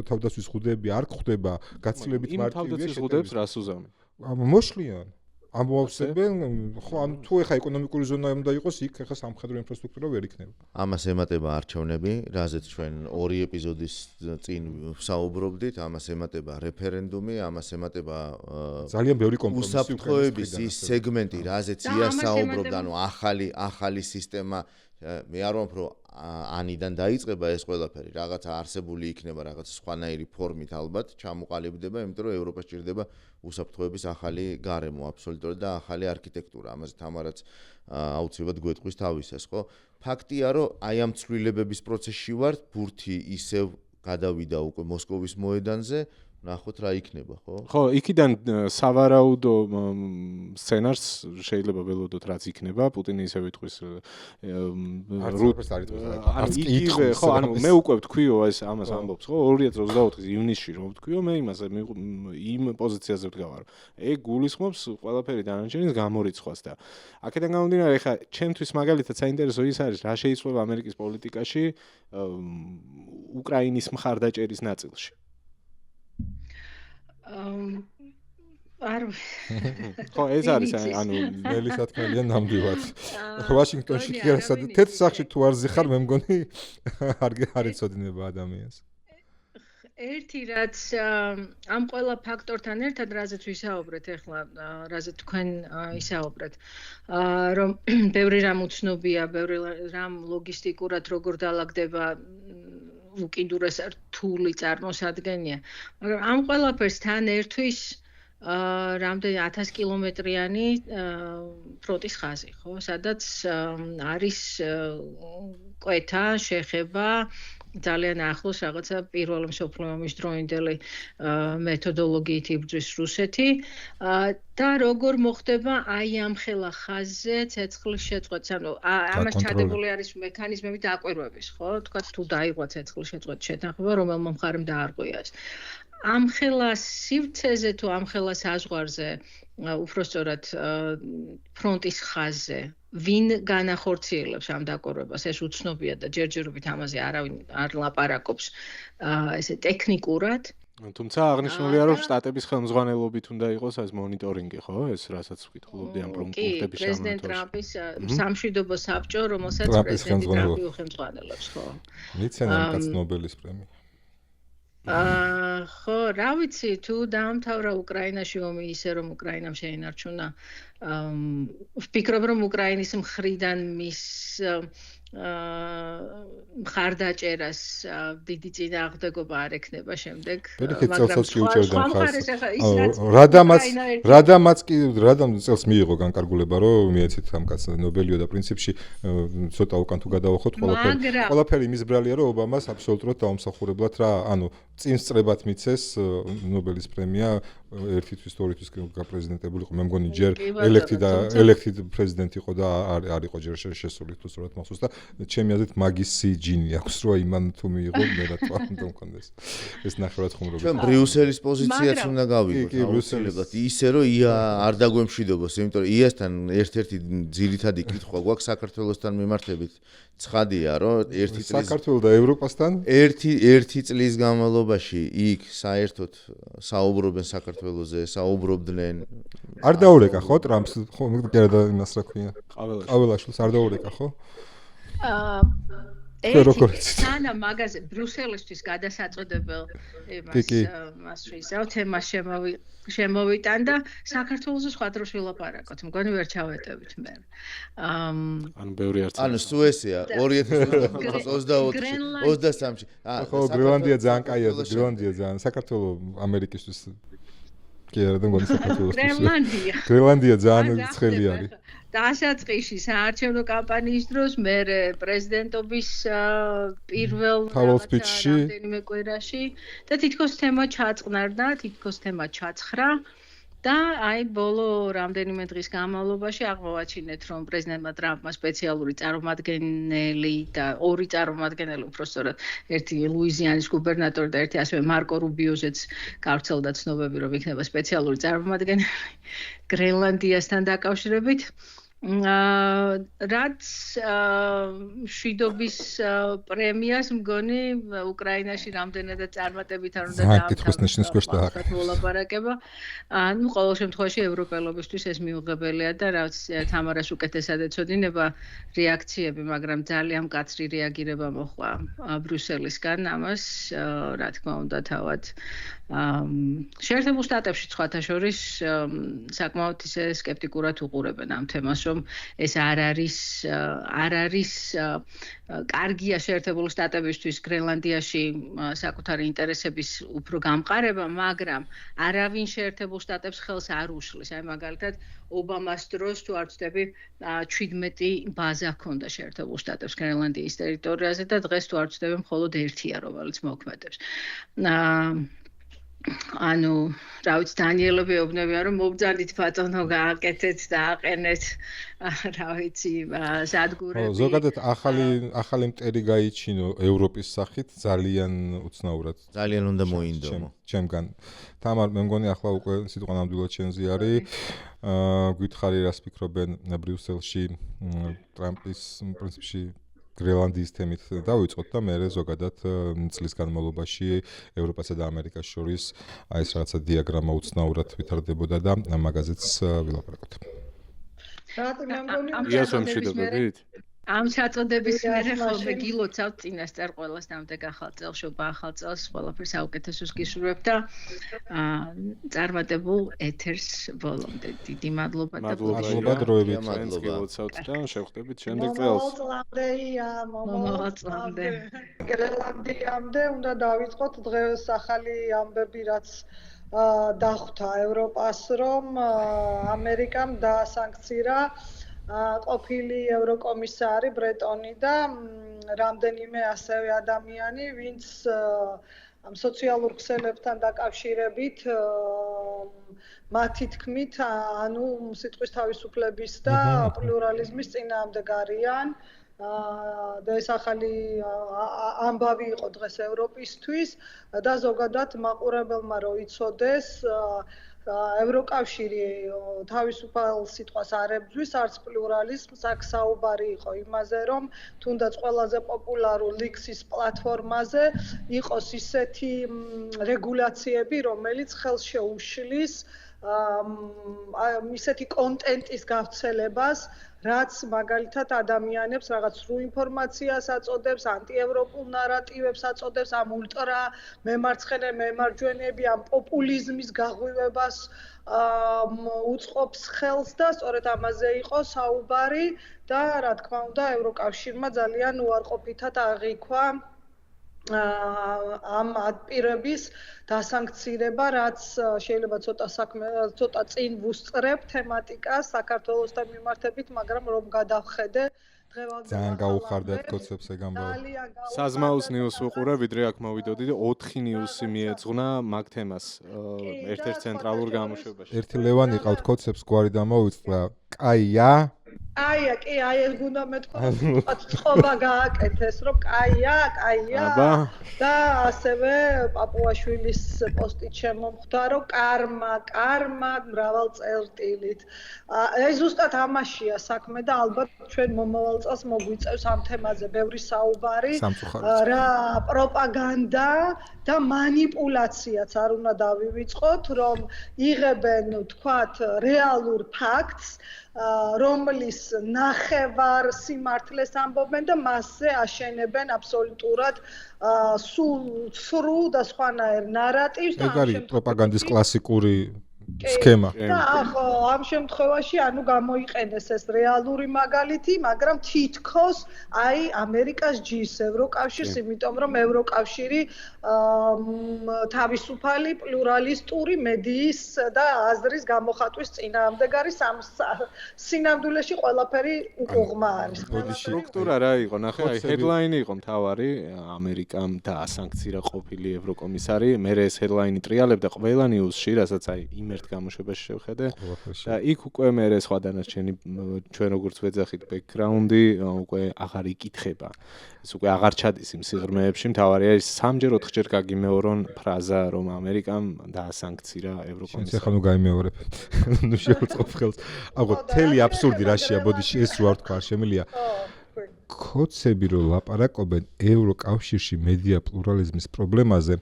თავდაცვის ხუდეები არ გხვდება გაცილებით მარტივია თავდაცვის ხუდეებს რას უზამენ? მოშლიან ამოვავსებენ, ხო, ანუ თუ ეხა ეკონომიკური ზონა უნდა იყოს, იქ ეხა სამხედრო ინფრასტრუქტურა ვერ იქნება. ამას ემატება არჩევნები, რაზეც ჩვენ 2 ეპიზოდის წინ ვსაუბრობდით, ამას ემატება რეფერენდუმი, ამას ემატება ძალიან ბევრი კომპრომისი უსაფრთხოების ის სეგმენტი, რაზეც იასაუბრობდა, ანუ ახალი სისტემა, მე არ ვამბობ, რომ ანიდან დაიწყება ეს ყველაფერი, რაღაცა არსებული იქნება, რაღაცა სხვანაირი ფორმით ალბათ ჩამოყალიბდება, იმიტომ რომ ევროპას ჭირდება უსაფრთხოების ახალი გარემო, აბსოლუტურად და ახალი არქიტექტურა. ამაზე თამარაც აუცილებლად გვეტყვის თავისას, ხო? ფაქტია, რომ აი ამ ცვლილებების პროცესში ვართ, ბურთი ისევ გადავიდა უკვე მოსკოვის მოედანზე, ნახოთ რა იქნება, ხო? ხო, იქიდან სავარაუდო სცენარს შეიძლება ველოდოთ რაც იქნება, პუტინი ისე ვიტყვის მე უკვე ვთქვიო ეს ამას ამბობს, ხო, 2024 წლის ივნისში რომ ვთქვიო, მე იმაზე იმ პოზიციაზე ვდგავარ. ეგ გულისხმობს ყველაფერი დანარჩენის გამორიცხვას და აქედან გამომდინარე, ხა ჩემთვის მაგალითად საინტერესო ის არის, რა შეიცვალა ამერიკის პოლიტიკაში უკრაინის მხარდაჭერის ნაწილში. არ ხო, ეს არის ანუ ნელი სათქმელია ნამდვილად. ვაშინგტონში კი არა, თეთრ სახში თუ არ ზიხარ, მე მგონი არ იცოდინება ადამიანს. ერთი რაც ამ ყველა ფაქტორთან ერთად რაზეც ვისაუბრეთ ახლა, რაზეც თქვენ ისაუბრეთ, რომ ბევრი რამ უცნობია, ბევრი რამ ლოგისტიკურად როგორ დაალაგდება უკიდურეს რთული წარმოსადგენია. მაგრამ ამ ყველაფერს თან ერთვის რამდენი 1000 კილომეტრიანი ფრონტის ხაზი, ხო? სადაც არის კვეთა, შეხება ძალიან ახლოს რაღაცა პირველი მსოფლიო ომის დროინდელი მეთოდოლოგიით იბრძვის რუსეთი და როგორ მოხდება აი ამ ხელა ხაზზე ცეცხლის შეწყვეტა, ანუ ამას ჩადებული არის მექანიზმები დაკვირვების, ხო? თქვა თუ დაიღვა ცეცხლის შეწყვეტის შეთანხმება, რომელმა მხარემ დაარღვიას. ამ ხელა სივრცეზე თუ ამ ხელა საზღვარზე, უпростоრად ფრონტის ხაზზე ვინ განახორციელებს ამ დაკვირვებას, ეს უცნობია და ჯერჯერობით ამაზე არავინ არ ლაპარაკობს ესე ტექნიკურად. თუმცა აღნიშნულია, რომ შტატების ხელმძღვანელობით უნდა იყოს ეს მონიტორინგი, ხო? ეს რასაც ვკითხულობდი ამ პუნქტების პრეზიდენტ შემოთავაზებას. ტრამპის სამშვიდობო საბჭო, რომელსაც პრეზიდენტი ტრამპი უხელმძღვანელობს, ხო? მიცემენ კაც ნობელის პრემია. ხო, რა ვიცი, თუ დაამთავრა უკრაინაში ომი ისე რომ უკრაინამ შეინარჩუნა, ვფიქრობ რომ უკრაინის მხრიდან მის მხარდაჭერას დიდი წინააღმდეგობა არ ექნება შემდეგ. რადამ წელს მიიღო განკარგულება, რომ მიეცით ამ კაცს ნობელიო და პრინციპში ცოტა უკან თუ გადავახოთ ყველაფერი იმის ბრალია, რომ ობამას აბსოლუტურად დაუმსახურებლად რა, ანუ წინსწრებად მიცეს ნობელის პრემია ერთი თვის ორი თვის გაპრეზიდენტებული იყო, მე მგონი ჯერ ელექტი პრეზიდენტი იყო და არ იყო ჯერ შესული თუ სწორად მახსოვს და ჩემი აზრით მაგის სიჯინი აქვს, რომ იმან თუ მიიღო მე რა თქმა უნდა მქონდეს ეს ნახევრად ხუმრობა. ჩვენ ბრიუსელის პოზიციაც უნდა გავიგოთ აუცილებლად ისე რომ ია არ დაგვემშვიდობოს, იმიტომ რომ იასთან ერთ-ერთი ძირითადი კითხვა გვაქვს საქართველოსთან მიმართებით. ცხადია, რომ ერთი წლის საქართველოს და ევროპასთან ერთი წლის განმავლობაში იქ საერთოდ საუბრობენ საქართველოზე, საუბრობდნენ. არ დაურეკა ხო ტრამპს, ხო მე კი არა იმას რა ქვია. ყაველაშვილს არ დაურეკა ხო? სანა მაგაზე ბრიუსელისთვის გადასაწოდებელ იმას თემას შემოვიტან და საქართველოს სხვა დროს ვილაპარაკოთ. მგონი ვერ ჩავეტევით მე. ანუ ბევრი არც. ანუ სუესია 2023-ში. ხო, გრენლანდია ძალიან კაია, გრენლანდია ძალიან საქართველოს ამერიკისთვის კი არა და მგონი საქართველოსთვის. გრენლანდია ძალიან ცხელი არის. დასაწყისში საარჩევნო კამპანიის დროს მე პრეზიდენტობის პირველ რამდენიმე კვირაში და თითქოს თემა ჩაწყნარდა, თითქოს თემა ჩაცხრა და აი ბოლო რამდენიმე დღის განმავლობაში აღმოვაჩინეთ, რომ პრეზიდენტმა ტრამპმა სპეციალური წარმომადგენელი და ორი წარმომადგენელი უпростоრად ერთი ლუიზიანის გუბერნატორი და ერთი ასევე მარკო რუბიოზეც გავრცელდა ცნობები, რომ იქნება სპეციალური წარმომადგენელი გრენლანდიასთან დაკავშირებით. რაც შვიდობის პრემიას მგონი უკრაინაში რამდენადაც წარმატებით არ უნდა დაამთავროს მოლაპარაკება. ანუ ყოველ შემთხვევაში ევროპელობისთვის ეს მიუღებელია და რაც თამარას უკეთესად ეცოდინება რეაქციები, მაგრამ ძალიან მკაცრი რეაგირება მოხდა ბრიუსელისგან ამას, რა თქმა უნდა, თავად შეერთებულ შტატებში სხვათა შორის საკმაოდ ისე სკეპტიკურად უყურებენ ამ თემას, რომ ეს არ არის კარგია შეერთებულ შტატებისთვის გრენლანდიაში საკუთარი ინტერესების უფრო გამყარება, მაგრამ არავინ შეერთებულ შტატებს ხელს არ უშლის. აი მაგალითად ობამას დროს თუ არ ვცდები 17 ბაზა ჰქონდა შეერთებულ შტატებს გრენლანდიის ტერიტორიაზე და დღეს თუ არ ვცდები მხოლოდ ერთია, რომელიც მოქმედებს. ანუ რა ვიცი დანიელები ეუბნებიან რომ მობძალით ბატონო გააკეთეთ და აყენეთ რა ვიცი სადგურები. ზოგადად ახალი მტერი გაიჩინო ევროპის სახით ძალიან უცნაურად. ძალიან უნდა მოინდომო. ჩემგან. თამარ მე მგონი ახლა უკვე სიტყვა ნამდვილად შენზე არის. გითხარი რას ფიქრობენ ბრიუსელში ტრამპის პრინციპში გრენლანდიის თემით დავიწყოთ და მე ზოგადად წლის განმავლობაში ევროპასა და ამერიკას შორის აი ეს რაღაცა დიაგრამა უცნაურად ვითარდებოდა და მაგაზეც ვილაპარაკოთ. რატომ მე მგონი იას ვამშვიდობებით? ამ ჩაწოდების მერე ხოლმე გილოცავთ წინასწარ ყველას ნამდვილ ახალ წელს, შობა ახალ წელს, ყველაფერს საუკეთესოს გისურვებ და წარმატებულ ეთერს ბოლომდე. დიდი მადლობა და მადლობა დროებით. ჩვენს გილოცავთ და შევხვდებით შემდეგ წელს. მომავალ წლამდე. გრენლანდიამდე უნდა დავიწყოთ დღეს ახალი ამბები, რაც დახვდა ევროპას, რომ ამერიკამ დაასანქცირა ყოფილი ევროკომისარი ბრეტონი და რამდენიმე ასევე ადამიანი, ვინც ამ სოციალურ ქსელებთან დაკავშირებით მათი თქმით, ანუ სიტყვის თავისუფლების და პლურალიზმის წინააღმდეგ არიან. და ეს ახალი ამბავი იყო დღეს ევროპისთვის და ზოგადად მაყურებელმა რო იცოდეს ევროკავშირი თავისუფალ სიტყვას არ ებრძვის, არც პლურალიზმს, აქ საუბარი იყო იმაზე, რომ თუნდაც ყველაზე პოპულარულ ლიქსის პლატფორმაზე იყოს ისეთი რეგულაციები, რომელიც ხელს შეუშლის ისეთი კონტენტის გავრცელებას, რაც მაგალითად ადამიანებს რაღაც სრულ ინფორმაციას აწოდებს, ანტიევროპულ ნარატივებს აწოდებს, ამ ულტრა მემარცხენე მემარჯვენეები, ამ პოპულიზმის გაღვივებას უწყობს ხელს და სწორედ ამაზე იყო საუბარი და რა თქმა უნდა ევროკავშირმა ძალიან უარყოფითად აღიქვა ამ აპირების დასანქცირება, რაც შეიძლება ცოტა წინ ვუსწრებ თემატიკას საქართველოსთან მიმართებით, მაგრამ რომ გადავხედე ძალიან გაუხარდათ კოცებს ეგ ამბავი. საზმაუს ნიუს ვუყურე, ვიდრე აქ მოვიდოდი და 4 ნიუსი მიეძღვნა მაგ თემას ერთ-ერთ ცენტრალურ გამოშვებაში. ერთი ლევანი ყავთ კოცებს გვარი დამოვიწყდა. კაია კაია, კი, აი ეს გუნდა მეთქვა, წყობა გააკეთეს, რომ კაია. და ასევე პაპუაშვილის პოსტით შემომხვდა, რომ კარმა მრავალ წელწილით. ეს ზუსტად ამაშია საქმე და ალბათ ჩვენ მომავალ წელს მოგვიწევს ამ თემაზე ბევრი საუბარი. რა პროპაგანდა და მანიპულაციაც არ უნდა დავივიწყოთ, რომ იღებენ, თქვათ, რეალურ ფაქტს, რომლის ნახევარ სიმართლეს ამბობენ და მასზე აშენებენ აბსოლუტურად სრულ და სხვანაირ ნარატივს და ეგ არის პროპაგანდის კლასიკური სქემა. და ახო ამ შემთხვევაში ანუ გამოიყენეს ეს რეალური მაგალითი, მაგრამ თითქოს აი ამერიკას ჯის ევროკავშირს, იმიტომ რომ ევროკავშირი თავისუფალი პლურალისტური მედიის და აზრის გამოხატვის წინააღმდეგ არის, ამ სინამდვილეში ყველაფერი უკუღმა არის. სტრუქტურა რა იყო? ნახე, აი ჰედლაინი იყო მთავარი, ამერიკამ დაასანქცირა ყოფილი ევროკომისარი, მერე ეს ჰედლაინი ტრიალებდა ყველა ნიუსში, რასაც აი ერთ გამოშვებაში შევხედე და იქ უკვე მე სხვა დანარჩენი ჩვენ როგორც ვეძახით ბექგრაუნდი უკვე აღარ იკითხება. ეს უკვე აღარ ჩადის იმ სიღრმეებში, მთავარი არის 3-ჯერ 4-ჯერ გაგიმეორონ ფრაზა, რომ ამერიკამ დაასანქცირა ევროკომისარი. ახლა ნუ გაიმეორებ. ნუ შევწყობ ხელს. აღო თელი აბსურდი რაშია, ბოდიში ეს რო არ თქვა, არ შემილია. კოცები რო ლაპარაკობენ ევროკავშირში მედია პლურალიზმის პრობლემაზე,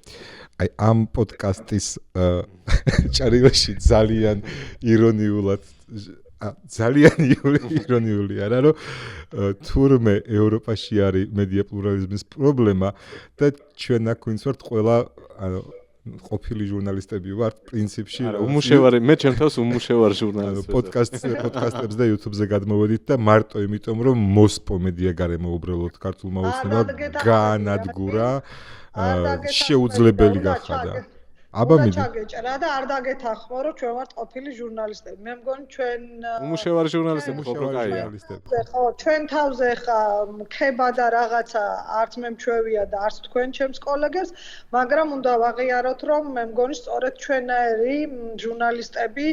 აი ამ პოდკასტის ჭარიოში ძალიან ირონიულად არა რომ თურმე ევროპაში არის მედია პლურალიზმის პრობლემა და ჩვენ აქ ვინც ვართ ყველა ყოფილი ჟურნალისტები ვართ პრინციპში უმუშევარი მე ჩემთავს უმუშევარ ჟურნალისტი პოდკასტებს და YouTube-ზე გადმოვედით და მარტო იმიტომ რომ მოსპო მედია გარემო უბრალოდ ქართულმა უცნობა განადგურა შეუძლებელი გახადა აბა მიდი ჩაგეჭრა და არ დაგეთახმო რომ ჩვენ ვართ ყოფილი ჟურნალისტები მე მგონი ჩვენ უმუშევარი ჟურნალისტები ხო ჩვენ თავზე ხა ხება და რაღაცა არც მე მჩვევია და არც თქვენ ჩემს კოლეგებს მაგრამ უნდა ვაღიაროთ რომ მე მგონი სწორედ ჩვენაერი ჟურნალისტები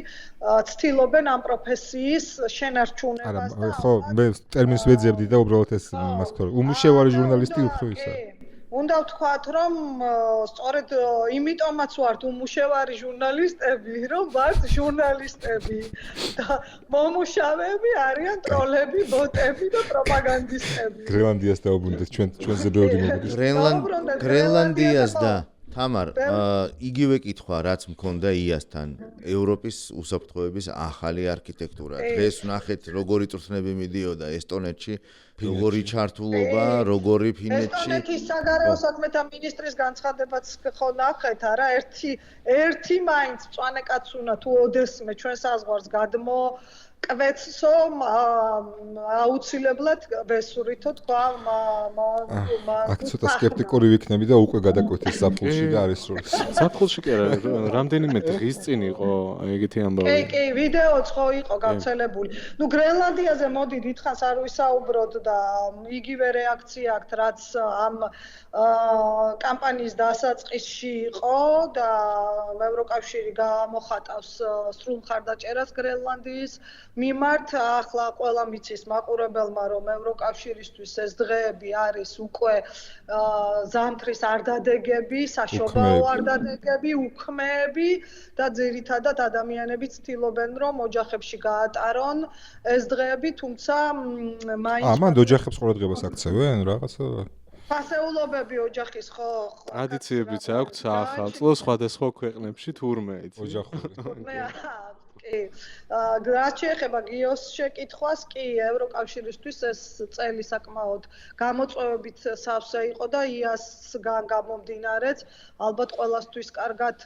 ცდილობენ ამ პროფესიის შენარჩუნებას და ხო მე ტერმინს ვეძებდი და უბრალოდ ეს მას თქო უმუშევარი ჟურნალისტი უფრო ისა უნდა ვთქვათ, რომ სწორედ იმიტომაც ვართ უმუშევარი ჟურნალისტები, რომ ვართ ჟურნალისტები და მომუშავეები არიან ტროლები, ბოტები და პროპაგანდისტები. გრენლანდიას დაუბრუნდეთ ჩვენზე ბევრი მოგდის. გრენლანდიას და თამარ, იგივე კითხვა, რაც მქონდა იასთან, ევროპის უსაფრთხოების ახალი არქიტექტურა. დღეს ვნახეთ, როგორი წვრთნები მიდიოდა ესტონეთში, როგორი ჩართულობა, როგორი ფინეთში. ესტონეთის საგარეო საქმეთა მინისტრის განცხადებაც ხო ნახეთ, არა, ერთი მაინც მწვანე კაცს უნდა თუ ოდესმე ჩვენ საზღვარს კვეთსო აუცილებლად ბესურითო თქვა აქ ცოტა სკეპტიკური ვიქნები და უკვე გადაკვეთეს საფულში და არის სრული. საფულში კი არა, რამდენიმე დღის წინ იყო ეგეთი ამბავი. კი, ვიდეოც ხო იყო გავრცელებული. ნუ გრენლანდიაზე მოდი დიდხანს არ ვისაუბროთ და იგივე რეაქცია აქვს, რაც ამ კამპანიის დასაწყისში იყო და ევროკავშირი გამოხატავს სრულ მხარდაჭერას გრენლანდიის მიმართ. ახლა ყველა მიცის მაყურებელმა, რომ ევროკავშირისთვის ეს დღეები არის უკვე ზამთრის არდადეგები, საშობაო არდადეგები, უქმეები და ძირითადად ადამიანები ცდილობენ, რომ ოჯახებში გაატარონ ეს დღეები, თუმცა მაინც ამან ოჯახებს ყურადღებას აქცევენ რაღაცა? ფასეულობები ოჯახის ხო ტრადიციებიც აქვს ახალწლო სხვადასხვა ქვეყნებში თურმე იცი. ოჯახური. კი, რაც შეეხება გიოს შეკითხვას, კი, ევროკავშირისთვის ეს წელი საკმაოდ გამოწვევებით სავსე იყო და იასგან გამომდინარეც, ალბათ ყველასთვის კარგად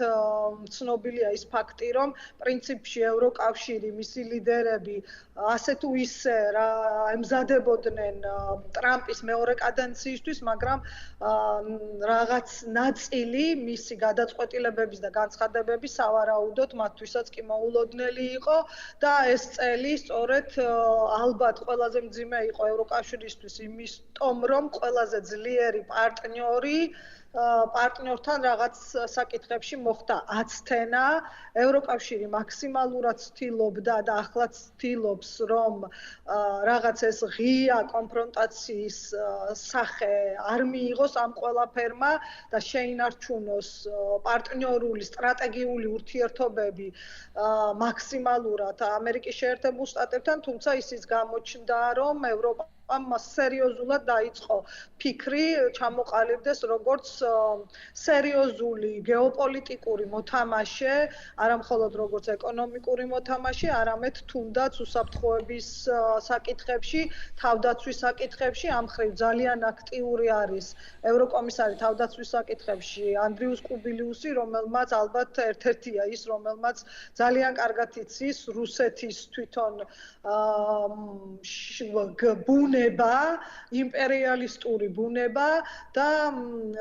ცნობილია ის ფაქტი, რომ პრინციპში ევროკავშირი, მისი ლიდერები ასე თუ ისე ემზადებოდნენ ტრამპის მეორე კადენციისთვის, მაგრამ რაღაც ნაწილი მისი გადაწყვეტილებების და განცხადებების სავარაუდოდ მათთვისაც კი მოულოდნელი იყო და ეს წელი სწორედ ალბათ ყველაზე მძიმე იყო ევროკავშირისთვის იმიტომ, რომ ყველაზე ძლიერი პარტნიორთან რაღაც საკითხებში მოხდა აცთენა. ევროკავშირი მაქსიმალურად ცდილობდა და ახლაც ცდილობს, რომ რაღაც ეს ღია კონფრონტაციის სახე არ მიიღოს ამ ყველაფერმა და შეინარჩუნოს პარტნიორული სტრატეგიული ურთიერთობები მაქსიმალურად ამერიკის შეერთებულ შტატებთან, თუმცა ისიც გამოჩნდა, რომ ევროპამ სერიოზულად დაიწყო ფიქრი ჩამოყალიბდეს როგორც სერიოზული გეოპოლიტიკური მოთამაშე, არა მხოლოდ როგორც ეკონომიკური მოთამაშე, არამედ თუნდაც უსაფრთხოების საკითხებში, თავდაცვის საკითხებში, ამ მხრივ ძალიან აქტიური არის ევროკომისარი თავდაცვის საკითხებში ანდრიუს კუბილიუსი, რომელმაც ალბათ ერთ-ერთია ის, რომელმაც ძალიან კარგად იცის რუსეთის თვითონ ბუნება, იმპერიალისტური ბუნება და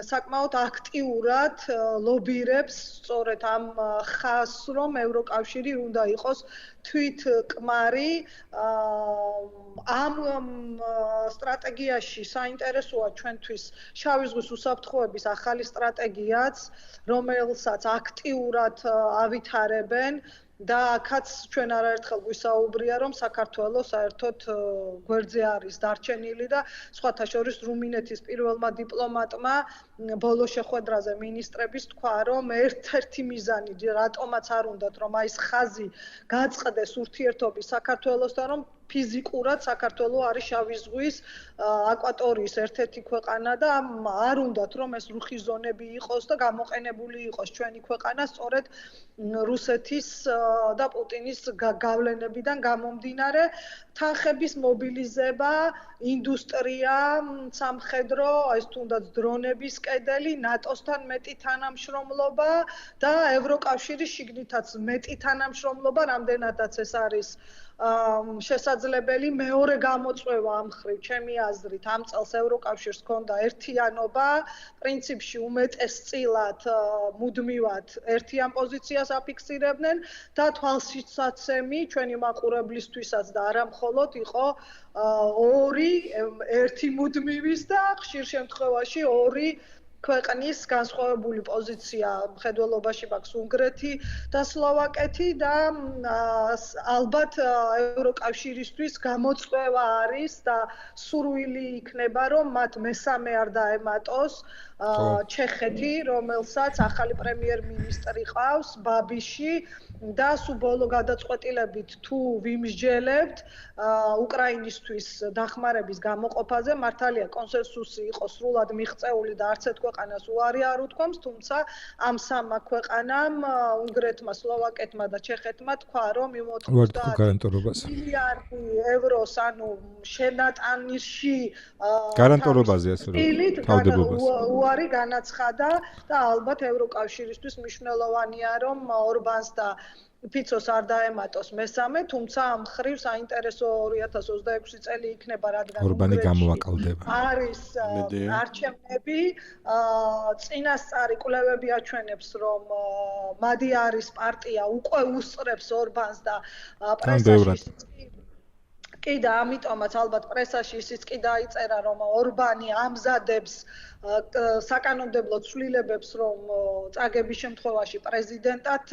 საკმაოდ აქტიურად ლობირებს სწორედ ამ ხაზს, რომ ევროკავშირი უნდა იყოს თვითკმარი. ამ სტრატეგიაში საინტერესოა ჩვენთვის შავი ზღვის უსაფრთხოების ახალი სტრატეგიაც, რომელსაც აქტიურად ავითარებენ. და აქაც ჩვენ არაერთხელ გვისაუბრია, რომ საქართველოს საერთოდ გვერდზე არის დარჩენილი და სხვათა შორის რუმინეთის პირველმა დიპლომატმა ბოლო შეხვედრაზე მინისტრების თქვა, რომ ერთ-ერთი მიზანი რატომაც არ უნდათ, რომ აი ეს ხაზი გაწყდეს ურთიერთობის საქართველოსთან, რომ ფიზიკურად საქართველო არის შავი ზღვის აკვატორიის ერთ-ერთი ქვეყანა და არ უნდათ, რომ ეს რუხი ზონები იყოს და გამოყენებული იყოს ჩვენი ქვეყანა სწორედ რუსეთის და პუტინის გავლენებიდან გამომდინარე. თანხების მობილიზება, ინდუსტრია, სამხედრო, ეს თუნდაც დრონების კედელი, ნატოსთან მეტი თანამშრომლობა და ევროკავშირის შიგნითაც მეტი თანამშრომლობა, რამდენადაც ეს არის შესაძლებელი. მეორე გამოწვევა ამ მხრივ, ჩემი აზრით, ამ წელს ევროკავშირს ჰქონდა ერთიანობა, პრინციპში უმეტესწილად მუდმივად ერთიან პოზიციას აფიქსირებდნენ და თვალშისაცემი ჩვენი მაყურებლისთვისაც და არა მხოლოდ იყო ერთი მუდმივის და ხშირ შემთხვევაში ორი ქვეყნის განსხვავებული პოზიცია მხედველობაში მაქვს უნგრეთი და სლოვაკეთი და ალბათ ევროკავშირისთვის გამოწვევა არის და სურვილი იქნება, რომ მათ მესამე არ დაემატოს ჩეხეთი, რომელსაც ახალი პრემიერ-მინისტრი ყავს, ბაბიში და სულ ბოლო გადაწყვეტილებით თუ ვიმსჯელებთ უკრაინისთვის დახმარების გამოყოფაზე, მართალია კონსენსუსი იყო სრულად მიღწეული და არც ერთ ქვეყანას უარი არ უთქვამს, თუმცა ამ სამმა ქვეყანამ, უნგრეთმა, სლოვაკეთმა და ჩეხეთმა თქვა, რომ იმ 90 მილიარდი ევროს, ანუ შენატანში გარანტირებაზე ასე რომ თავდებობას უარი განაცხადა და ალბათ ევროკავშირისთვის მნიშვნელოვანია, რომ ორბანს და ფიცოს არ დაემატოს მესამე, თუმცა ამ ხრივ საინტერესო 2026 წელი იქნება, რადგან ორბანი გამოაკლდება. არის არჩევნები, წინასწარი კვლევები აჩვენებს, რომ მადიარის პარტია უკვე უსწრებს ორბანს და პრესაში კი და ამიტომაც ალბათ პრესაში ისიც კი დაიწერა, რომ ორბანი ამზადებს საკანონმდებლო ცვლილებებს, რომ წაგების შემთხვევაში პრეზიდენტად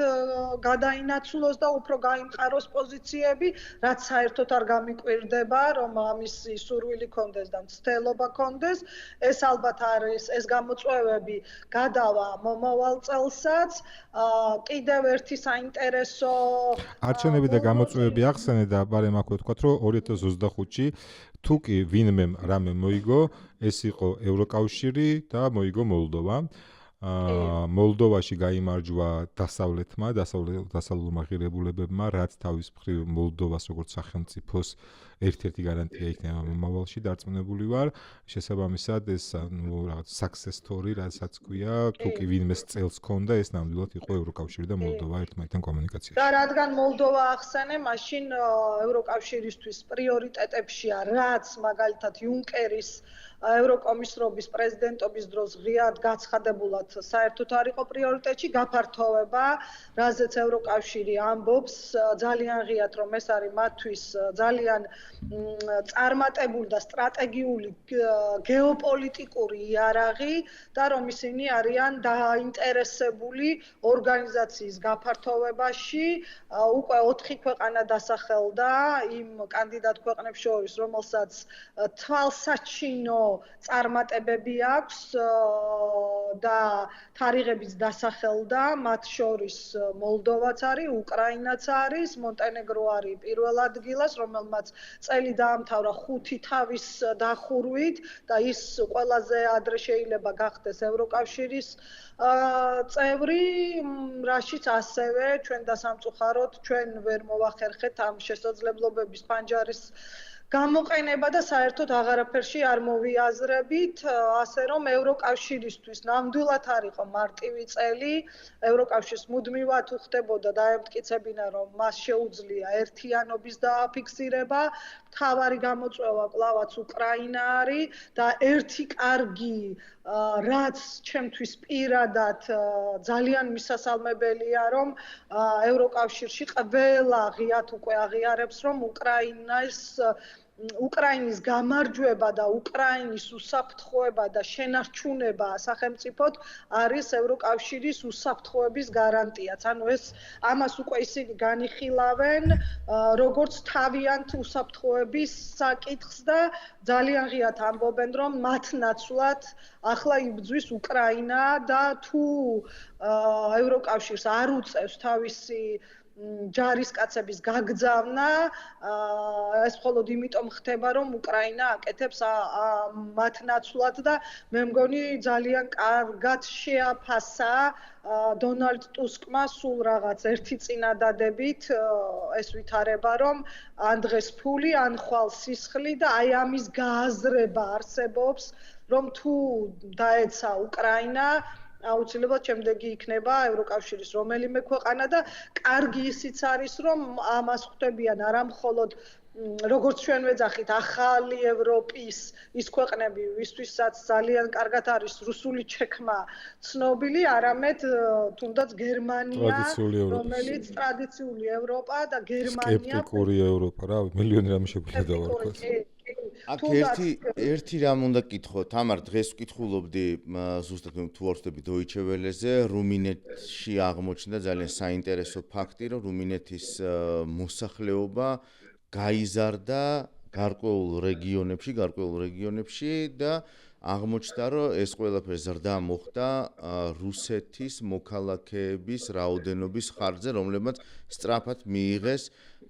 გადაინაცვლოს და უფრო გაიმყაროს პოზიციები, რაც საერთოდ არ გამიკვირდება, რომ ამის სურვილი კონდეს და მცდელობა კონდეს. ეს ალბათ არის ეს გამოწვევები გადავა მომავალ წელსაც. კიდევ ერთი საინტერესო არჩევნები და გამოწვევები ახსენე და ბარემ აქვე ვთქვათ, რომ 2025-ში თუ კი ვინმე რამე მოიგო, ეს იყო ევროკავშირი და მოიგო მოლდოვა. მოლდოვაში გაიმარჯვა დასავლეთმა, დასავლურმა ღირებულებებმა, რაც თავის მხრივ მოლდოვას როგორც სახელმწიფოს ერთ-ერთი გარანტია იქნება მომავალში დარწმუნებული ვარ. შესაბამისად ეს რაღაც success story, რასაც ქვია, თუ კი ვინმეს წელს ქონდა, ეს ნამდვილად იყო ევროკავშირი და მოლდოვა ერთმანეთთან კომუნიკაციაში. და რადგან მოლდოვა ახსენე, მაშინ ევროკავშირისთვის პრიორიტეტებშია, რაც მაგალითად იუნკერის ევროკომისრობის პრეზიდენტობის დროს ღიად გაცხადებულად საერთოდ არ იყო პრიორიტეტში, გაფართოვება, რაზეც ევროკავშირი ამბობს ძალიან ღიად, რომ ეს არის მათთვის ძალიან წარმატებული და სტრატეგიული გეოპოლიტიკური იარაღი და რომ ისინი არიან დაინტერესებული ორგანიზაციის გაფართოვებაში. უკვე 4 ქვეყანა დასახელდა იმ კანდიდატ ქვეყნებს შორის, რომელსაც თვალსაჩინო წარმატებები აქვს და თარიღებიც დასახელდა, მათ შორის მოლდოვაც არის, უკრაინაც არის, მონტენეგრო არის პირველ ადგილას, რომელმაც წელი დაამთავრა 5 თავის დახურვით და ის ყველაზე ადრე შეიძლება გახდეს ევროკავშირის წევრი, რაშიც ასევე ჩვენ დასამწუხაროდ ჩვენ ვერ მოვახერხეთ ამ შესაძლებლობების პანჯარის გამოყენება და საერთოდ აღარაფერში არ მოვიაზრებით, ასე რომ ევროკავშირისთვის ნამდვილად არ იყო მარტივი წელი, ევროკავშირს მუდმივად უხდებოდა დაემტკიცებინა, რომ მას შეუძლია ერთიანობის დააფიქსირება, მთავარი გამოწვევა კლავაც უკრაინა არის და ერთი კარგი რაც ჩემთვის პირადად ძალიან მისასალმებელია, რომ ევროკავშირში ყველა ღიად უკვე აღიარებს, რომ უკრაინის გამარჯვება და უკრაინის უსაფრთხოება და შენარჩუნება სახელმწიფოდ არის ევროკავშირის უსაფრთხოების გარანტიაც. ანუ ეს ამას უკვე ისინი განიხილავენ როგორც თავიანთ უსაფრთხოების საკითხს და ძალიან ღიად ამბობენ, რომ მათ ნაცვლად ახლა იბრძვის უკრაინა და თუ ევროკავშირს არ უწევს თავისი ჯარისკაცების გაგზავნა, ეს მხოლოდ იმიტომ ხდება, რომ უკრაინა აკეთებს მათ ნაცვლად და მე მგონი ძალიან კარგად შეაფასა დონალდ ტუსკმა სულ რაღაც ერთი წინადადებით ეს ვითარება, რომ ან დღეს ფული, ან ხვალ სისხლი და აი ამის გააზრება არსებობს, რომ თუ დაეცა უკრაინა აუცილებლად შემდეგი იქნება ევროკავშირის რომელიმე ქვეყანა და კარგი ისიც არის, რომ ამას ხვდებიან არა მხოლოდ როგორც ჩვენ ვეძახით, ახალი ევროპის ის ქვეყნები, ვისთვისაც ძალიან კარგად არის რუსული ჩექმა ცნობილი, არამედ თუნდაც გერმანია, რომელიც ტრადიციული ევროპა და გერმანია სკეპტიკური ევროპა რა, მილიონი რამე შეგვიძლია დავარქვათ. აქ ერთი რამ უნდა გკითხო, თამარ, დღეს ვკითხულობდი ზუსტად თუ არ ვწდები Deutsche Welle-ზე, რუმინეთში აღმოჩნდა ძალიან საინტერესო ფაქტი, რომ რუმინეთის მოსახლეობა გაიზარდა გარკვეულ რეგიონებში და აღმოჩნდა, რომ ეს ყველაფერი ზრდა მოხდა რუსეთის მოქალაქეების რაოდენობის ხარჯზე, რომლებმაც სწრაფად მიიღეს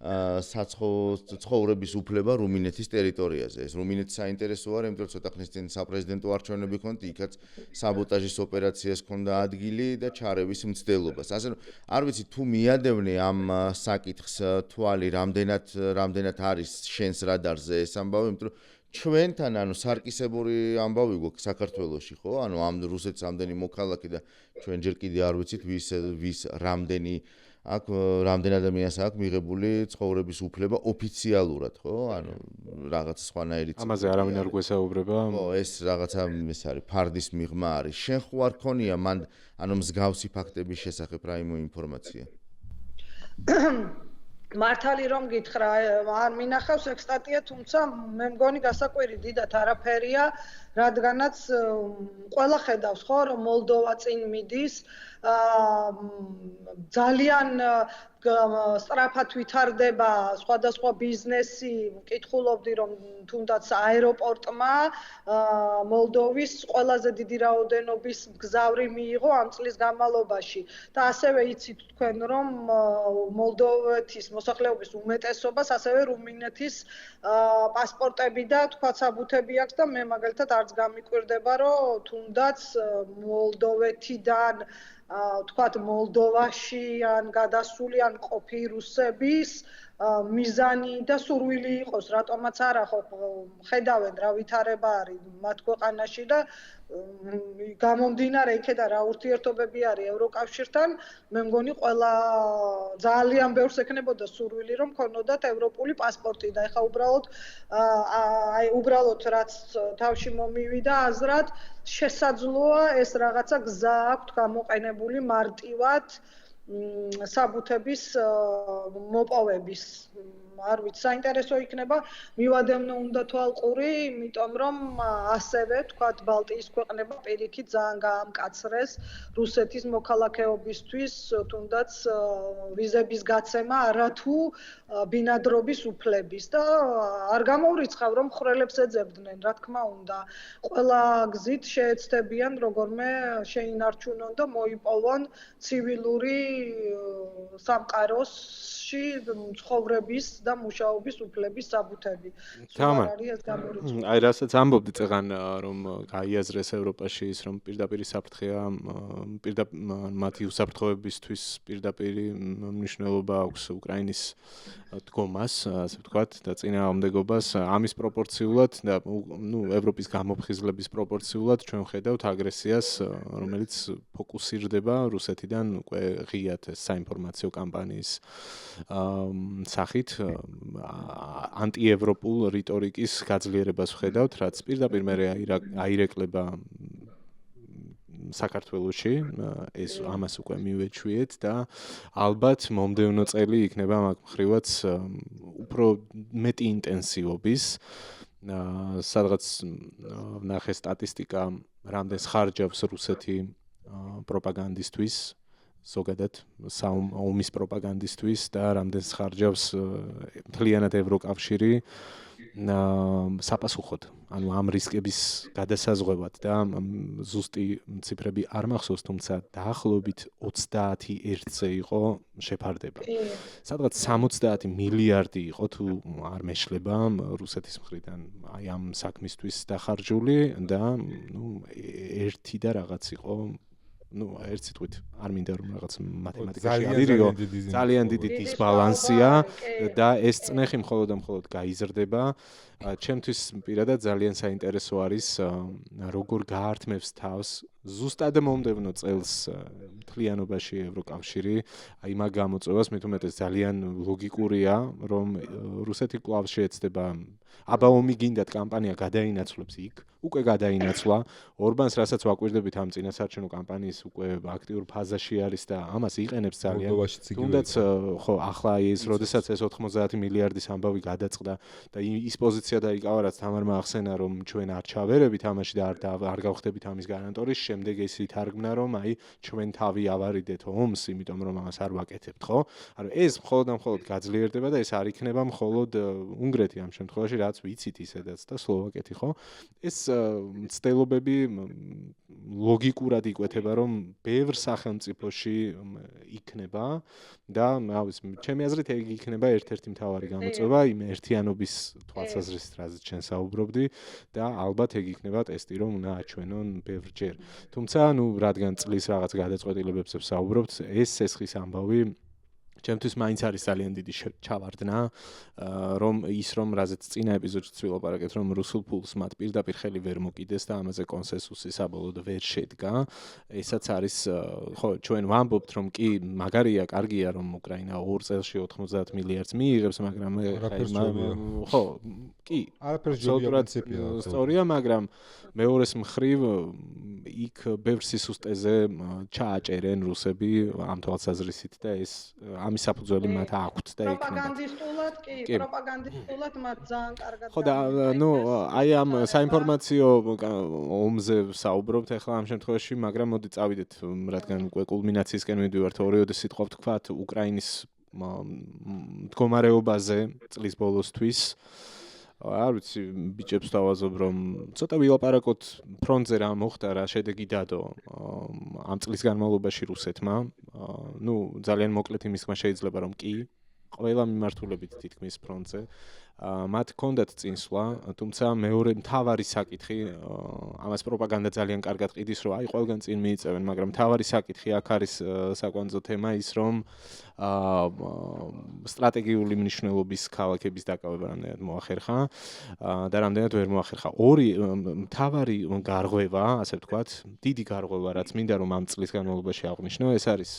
ცხოვრების უფლება რუმინეთის ტერიტორიაზე. ეს რუმინეთის საინტერესოა, იმიტომ რომ ცოტა ხნის წინ საპრეზიდენტო არჩევნები ჰქონდა, იქაც საბოტაჟის ოპერაციას ჰქონდა ადგილი და ჩარევის მცდელობას. ასე რომ არ ვიცი თუ მიადევნე ამ საკითხს თვალი, რამდენად არის შენს რადარზე ეს ამბავი, იმიტომ რომ ჩვენთან სარკისებური ამბავი გვაქვს საქართველოში, ხო? ამ რუსეთის ამდენი მოქალაქე და ჩვენ ჯერ კიდე არ ვიცით ვის რამდენი რამდენ ადამიანს აქვს მიღებული ცხოვრების უფლება ოფიციალურად, ხო? რაღაც სხვანაირი ამაზე არავინ არ გვესაუბრება. ხო, ეს რაღაცა ეს არის ფარდის მიღმა არის. შენ ხო არ ქონია მან მსგავსი ფაქტების შესახებ რაიმე ინფორმაცია? მართალი რომ გითხრა, არ მინახავს ეგ სტატია, თუმცა მე მგონი გასაკვირი დიდად არაფერია, რადგანაც ყველა ხედავს, ხო, რომ მოლდოვა წინ მიდის, ძალიან სწრაფად ვითარდება სხვადასხვა ბიზნესი, მკითხულობდი რომ თუნდაც აეროპორტმა მოლდოვის ყველაზე დიდი რაოდენობის მგზავრი მიიღო ამ წლის განმავლობაში და ასევე იცით თქვენ რომ მოლდოვეთის მოსახლეობის უმეტესობას ასევე რუმინეთის პასპორტები და თქვა საბუთები აქვს და მე მაგალითად არც გამიკვირდება რომ თუნდაც მოლდოვეთიდან თქვათ მოლდოვაში ან გადასული ან ყოფი რუსების მიზანი და სურვილი იყოს, რატომაც არა ხო ხედავენ რა ვითარება არის მათ ქვეყანაში და გამომდინარე იქედან რა ურთიერთობები არის ევროკავშირთან, მე მგონი ყველა ძალიან ბევრს ექნებოდა სურვილი რომ ქონოდათ ევროპული პასპორტი და ეხა უბრალოდ რაც თავში მომივიდა აზრად შესაძლოა ეს რაღაცა გზა აქვთ გამოყენებული მარტივად საბუთების მოპოვების. არ ვიცი, საინტერესო იქნება, მივადევნო უნდა თვალყური, იმიტომ რომ ასევე თქვათ ბალტიის ქვეყნება პირიქით ძალიან გაამკაცრეს რუსეთის მოქალაქეობისთვის, თუნდაც ვიზების გაცემა არათუ ბინადრობის უფლების და არ გამოვრიცხავ რომ ხვრელებს ეძებდნენ, რა თქმა უნდა. ყველა გზით შეეცდებიან როგორმე შეინარჩუნონ და მოიპოვონ ცივილური სამყაროში ცხოვრების და მუშაობის უფლების საბუთები. აი რასაც ამბობდი წეღან რომ გაიაზრეს ევროპაში ის რომ პირდაპირ საფრთხეა მათი უსაფრთხოებისთვის პირდაპირ მნიშვნელობა აქვს უკრაინის დგომას, ასე ვთქვათ, და წინააღმდეგობას ამის პროპორციულად და ევროპის გამოფხიზლების პროპორციულად ჩვენ ვხედავთ აგრესიას, რომელიც ფოკუსირდება რუსეთიდან უკვე ღიად საინფორმაციო კამპანიის სახით ანტიევროპულ რიტორიკის გაძლიერებას ვხედავთ, რაც პირდაპირ მე აირეკლება საქართველოში, ეს ამას უკვე მივეჩვიეთ და ალბათ მომდევნო წელი იქნება მაგ მხრივაც უფრო მეტი ინტენსივობის. სადღაც ნახე სტატისტიკა, რამდენს ხარჯავს რუსეთი პროპაგანდისტვის, ზოგადად ომის პროპაგანდისტვის და რამდენს ხარჯავს მთლიანად ევროკავშირი sapasukot. ანუ ამ რისკების გადასაზღვევად და ზუსტი ციფრები არ მახსოვს, თუმცა დაახლოებით 31-ზე იყო შეფარდება. სადღაც 70 მილიარდი იყო თუ არ მეშლება რუსეთის მხრიდან აი ამ საქმისთვის დახარჯული და ერთი და რაღაც იყო ერთ სიტყვით არ მინდა რომ რაღაც მათემატიკაში ავირიო, ძალიან დიდი დისბალანსია და ეს წნეხი მხოლოდ და მხოლოდ გაიზრდება. ჩემთვის პირადად ძალიან საინტერესო არის როგორ გაართმევს თავს ზუსტად მომდევნო წელს მთლიანობაში ევროკავშირი აი მაგ გამოწვევას, მით უმეტეს ძალიან ლოგიკურია, რომ რუსეთი კვლავ შეეცდება აბა ომი გინდათ კამპანია გადაინაცვლებს იქ, უკვე გადაინაცვლა. ორბანს რასაც ვაკვირდებით ამ წინასაარჩევნო კამპანიის უკვე აქტიურ ფაზაში არის და ამას იყენებს ძალიან. თუნდაც ხო ახლა ის როდესაც ეს 90 მილიარდის ამბავი გადაწყდა და ის პოზიცია დაიკავა, რაც თამარმა ახსენა, რომ ჩვენ არ ჩავერებით ამაში და არ გავხდებით ამის გარანტორის, შემდეგ ეს ითარგმნა, რომ აი ჩვენ თავი ავარიდეთ ომს, იმიტომ რომ ამას არ ვაკეთებთ, ხო? ანუ ეს მხოლოდ და მხოლოდ გაძლიერდება და ეს არ იქნება მხოლოდ უნგრეთი ამ შემთხვევაში, რაც ვიცით ისედაც და სლოვაკეთი, ხო? ეს მცდელობები ლოგიკურად იკვეთება, რომ ბევრ სახელმწიფოში იქნება და ჩემი აზრით ეგ იქნება ერთ-ერთი მთავარი გამოწვევა იმ ერთიანობის თვალსაზრისით, რაზეც ჩვენ საუბრობდი და ალბათ ეგ იქნება ტესტი, რომ უნდა აჩვენონ ბევრჯერ. თუმცა, რადგან წლის რაღაც გადაწყვეტილებებს ვსაუბრობთ, ეს სესხის ამბავი ჩემთვის მაინც არის ძალიან დიდი ჩავარდნა, რომ რაზეც წინა ეპიზოდშიც ვილაპარაკეთ, რომ რუსულ ფულს მათ პირდაპირ ხელი ვერ მოკიდეს და ამაზე კონსენსუსი საბოლოოდ ვერ შედგა. ესაც არის, ხო, ჩვენ ვამბობთ, რომ კი, მაგარია, კარგია, რომ უკრაინა 2 წელში 90 მილიარდს მიიღებს, მაგრამ ხო, კი, სწორია, მაგრამ მეორეს მხრივ იქ ბევრ სისუსტეზე ჩააჭერენ რუსები ამ თვალსაზრისით და ეს ამის საფუძველი მათ აქვთ და პროპაგანდისტულად მათ ძალიან კარგად ხო და აი ამ საინფორმაციო ომზე ვსაუბრობთ ახლა ამ შემთხვევაში, მაგრამ მოდი წავიდეთ, რადგან უკვე კულმინაციისკენ მივდივართ, ორივე სიტყვა ვთქვათ უკრაინის მდგომარეობაზე წლის ბოლოსთვის. არ ვიცი, ბიჭებს დავაზობ, რომ ცოტა ვილაპარაკოთ ფრონტზე რა მოხდა, რა შედეგი დადო ამ წლის განმავლობაში რუსეთმა. ძალიან მოკლედ იმის თქმა შეიძლება, რომ კი, ყველა მიმართულებით თითქმის ფრონტზე მათ ჰქონდათ წინსვლა, თუმცა მეორე მთავარი საკითხი, ამას პროპაგანდა ძალიან კარგად ყიდის, რომ აი ყველგან წინ მიიწევენ, მაგრამ მთავარი საკითხი აქ არის საკვანძო თემა ის, რომ სტრატეგიული მნიშვნელობის ქალაქების დაკავება რამდენად მოახერხა და რამდენად ვერ მოახერხა. ორი მთავარი გარღვევა, ასე ვთქვათ, დიდი გარღვევა, რაც მინდა რომ ამ წლის განმავლობაში აღვნიშნო, ეს არის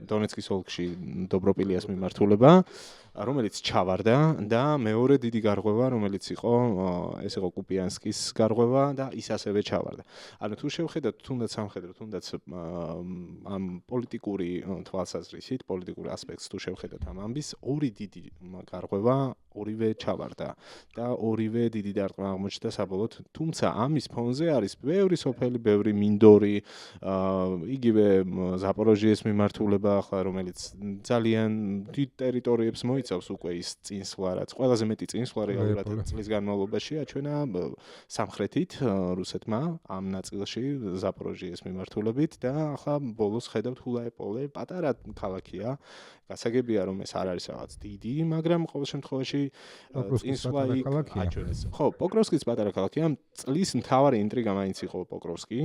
დონეცკის ოლქში დობროპილიას მიმართულება, რომელიც ჩავარდა და მეორე დიდი გარღვევა, რომელიც იყო ეს იყო კუპიანსკის გარღვევა და ის ასევე ჩავარდა. ანუ თუ შევხედოთ თუნდაც სამხედრო, თუნდაც ამ პოლიტიკური თვალსაზრისით, პოლიტიკური ასპექტს თუ შევხედოთ ამ ამბის, ორი დიდი გარღვევა ორივე ჩავარდა და ორივე დიდი დარტყმა აღმოჩნდა საბოლოოდ. თუმცა ამის ფონზე არის ბევრი სოფელი, ბევრი მინდორი, იგივე ზაპოროჟიეს მიმართულება ახლა, რომელიც ძალიან დიდ ტერიტორიებს მოიცავს უკვე ის წინსვლა, რაც ყველაზე მეტი წინსვლა რეალურად წლის განმავლობაში აჩვენა სამხრეთით რუსეთმა ამ ნაწილში ზაპოროჟიეს მიმართულებით და ახლა ბოლოს ხედავთ ჰულაეპოლე, პატარა ქალაქია. გასაგებია რომ ეს არ არის რაღაც დიდი, მაგრამ ყოველ შემთხვევაში წინსვლა იქ აჩვენეს. ხო, პოკროვსკიც პატარა ქალაქია, წლის მთავარი ინტრიგა მაინც იყო პოკროვსკი,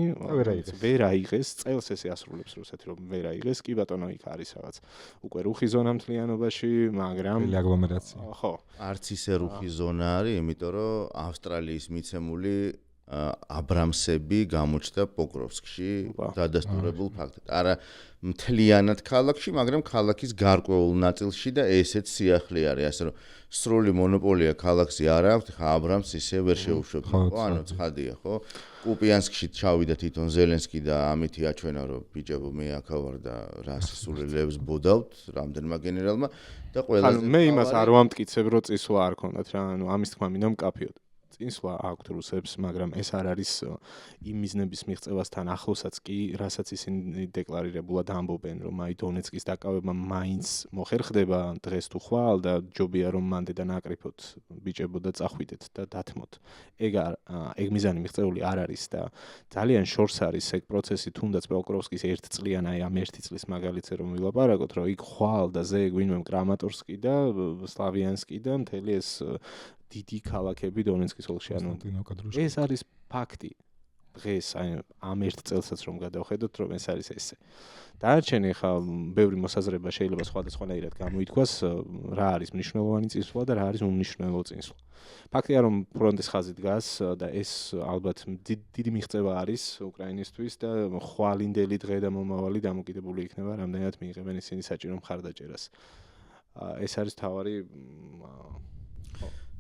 ვერ აიღეს, წელს ესე ასრულებს რუსეთი, რომ ვერ აიღეს, კი ბატონო იქ არის რაღაც უკვე რუხი ზონა მთლიანობაში, მაგრამ აგლომერაცია. ხო, არც ისე რუხი ზონა არის, იმიტომ რომ ავსტრალიის მიცემული აბრამსები გამოჩნდა პოკროვსკში დადასტურებულ ფაქტად. არა მთლიანად ქალაქში, მაგრამ ქალაქის გარკვეულ ნაწილში და ესეც სიახლე არის, ასე რომ სრული მონოპოლია ქალაქზე არ აქვს, ხა აბრამს ისე ვერ შეუშვებთ, ხო? ანუ ცხადია, ხო? კუპიანსკში ჩავიდა თვითონ ზელენსკი და ამითი აჩვენა, რომ ბიჭებო მე აქ ვარ და რა სისულელებს ბოდავთ რამდენმა გენერალმა და ყველაზე ანუ მე იმას არ ვამტკიცებ, რომ წისვლა არ ქონდათ რა, ანუ ამის თქმა მინდა მკაფიოდ. წინსვლა აქვთ რუსებს, მაგრამ ეს არ არის იმ მიზნების მიღწევასთან ახლოსაც კი, რასაც ისინი დეკლარირებულად ამბობენ, რომ აი დონეცკის დაკავება მაინც მოხერხდება დღეს თუ ხვალ და ჯობია რომ მანდე და ნაკრიფოთ ბიჭებო და წახვიდეთ და დათმოთ. ეგ მიზანი მიღწეული არ არის და ძალიან შორს არის ეგ პროცესი, თუნდაც პოკროვსკის 1 წლიან აი ამ 1 წლის მაგალითზე რომ ვილაპარაკოთ, რომ იქ ხვალ და ზეგ ვინმე კრამატორსკი და სლავიანსკი და მთელი ეს დიდი ქალაქები დონეცკის ოლქში, ანუ ეს არის ფაქტი. დღეს აი ამ 1 წელსაც რომ გადავხედოთ, რომ ეს არის ესე. დარჩენი ხა ბევრი მოსაზრება შეიძლება სხვადასხვანაირად გამოითქვას, რა არის მნიშვნელოვანი წინსვლა და რა არის უმნიშვნელო წინსვლა. ფაქტია რომ ფრონტის ხაზი დგას და ეს ალბათ დიდი მიღწევა არის უკრაინისთვის და ხვალინდელი დღე და მომავალი დამოკიდებული იქნება რამდენად მიიღებენ ისინი საჭირო მხარდაჭერას. ეს არის თავარი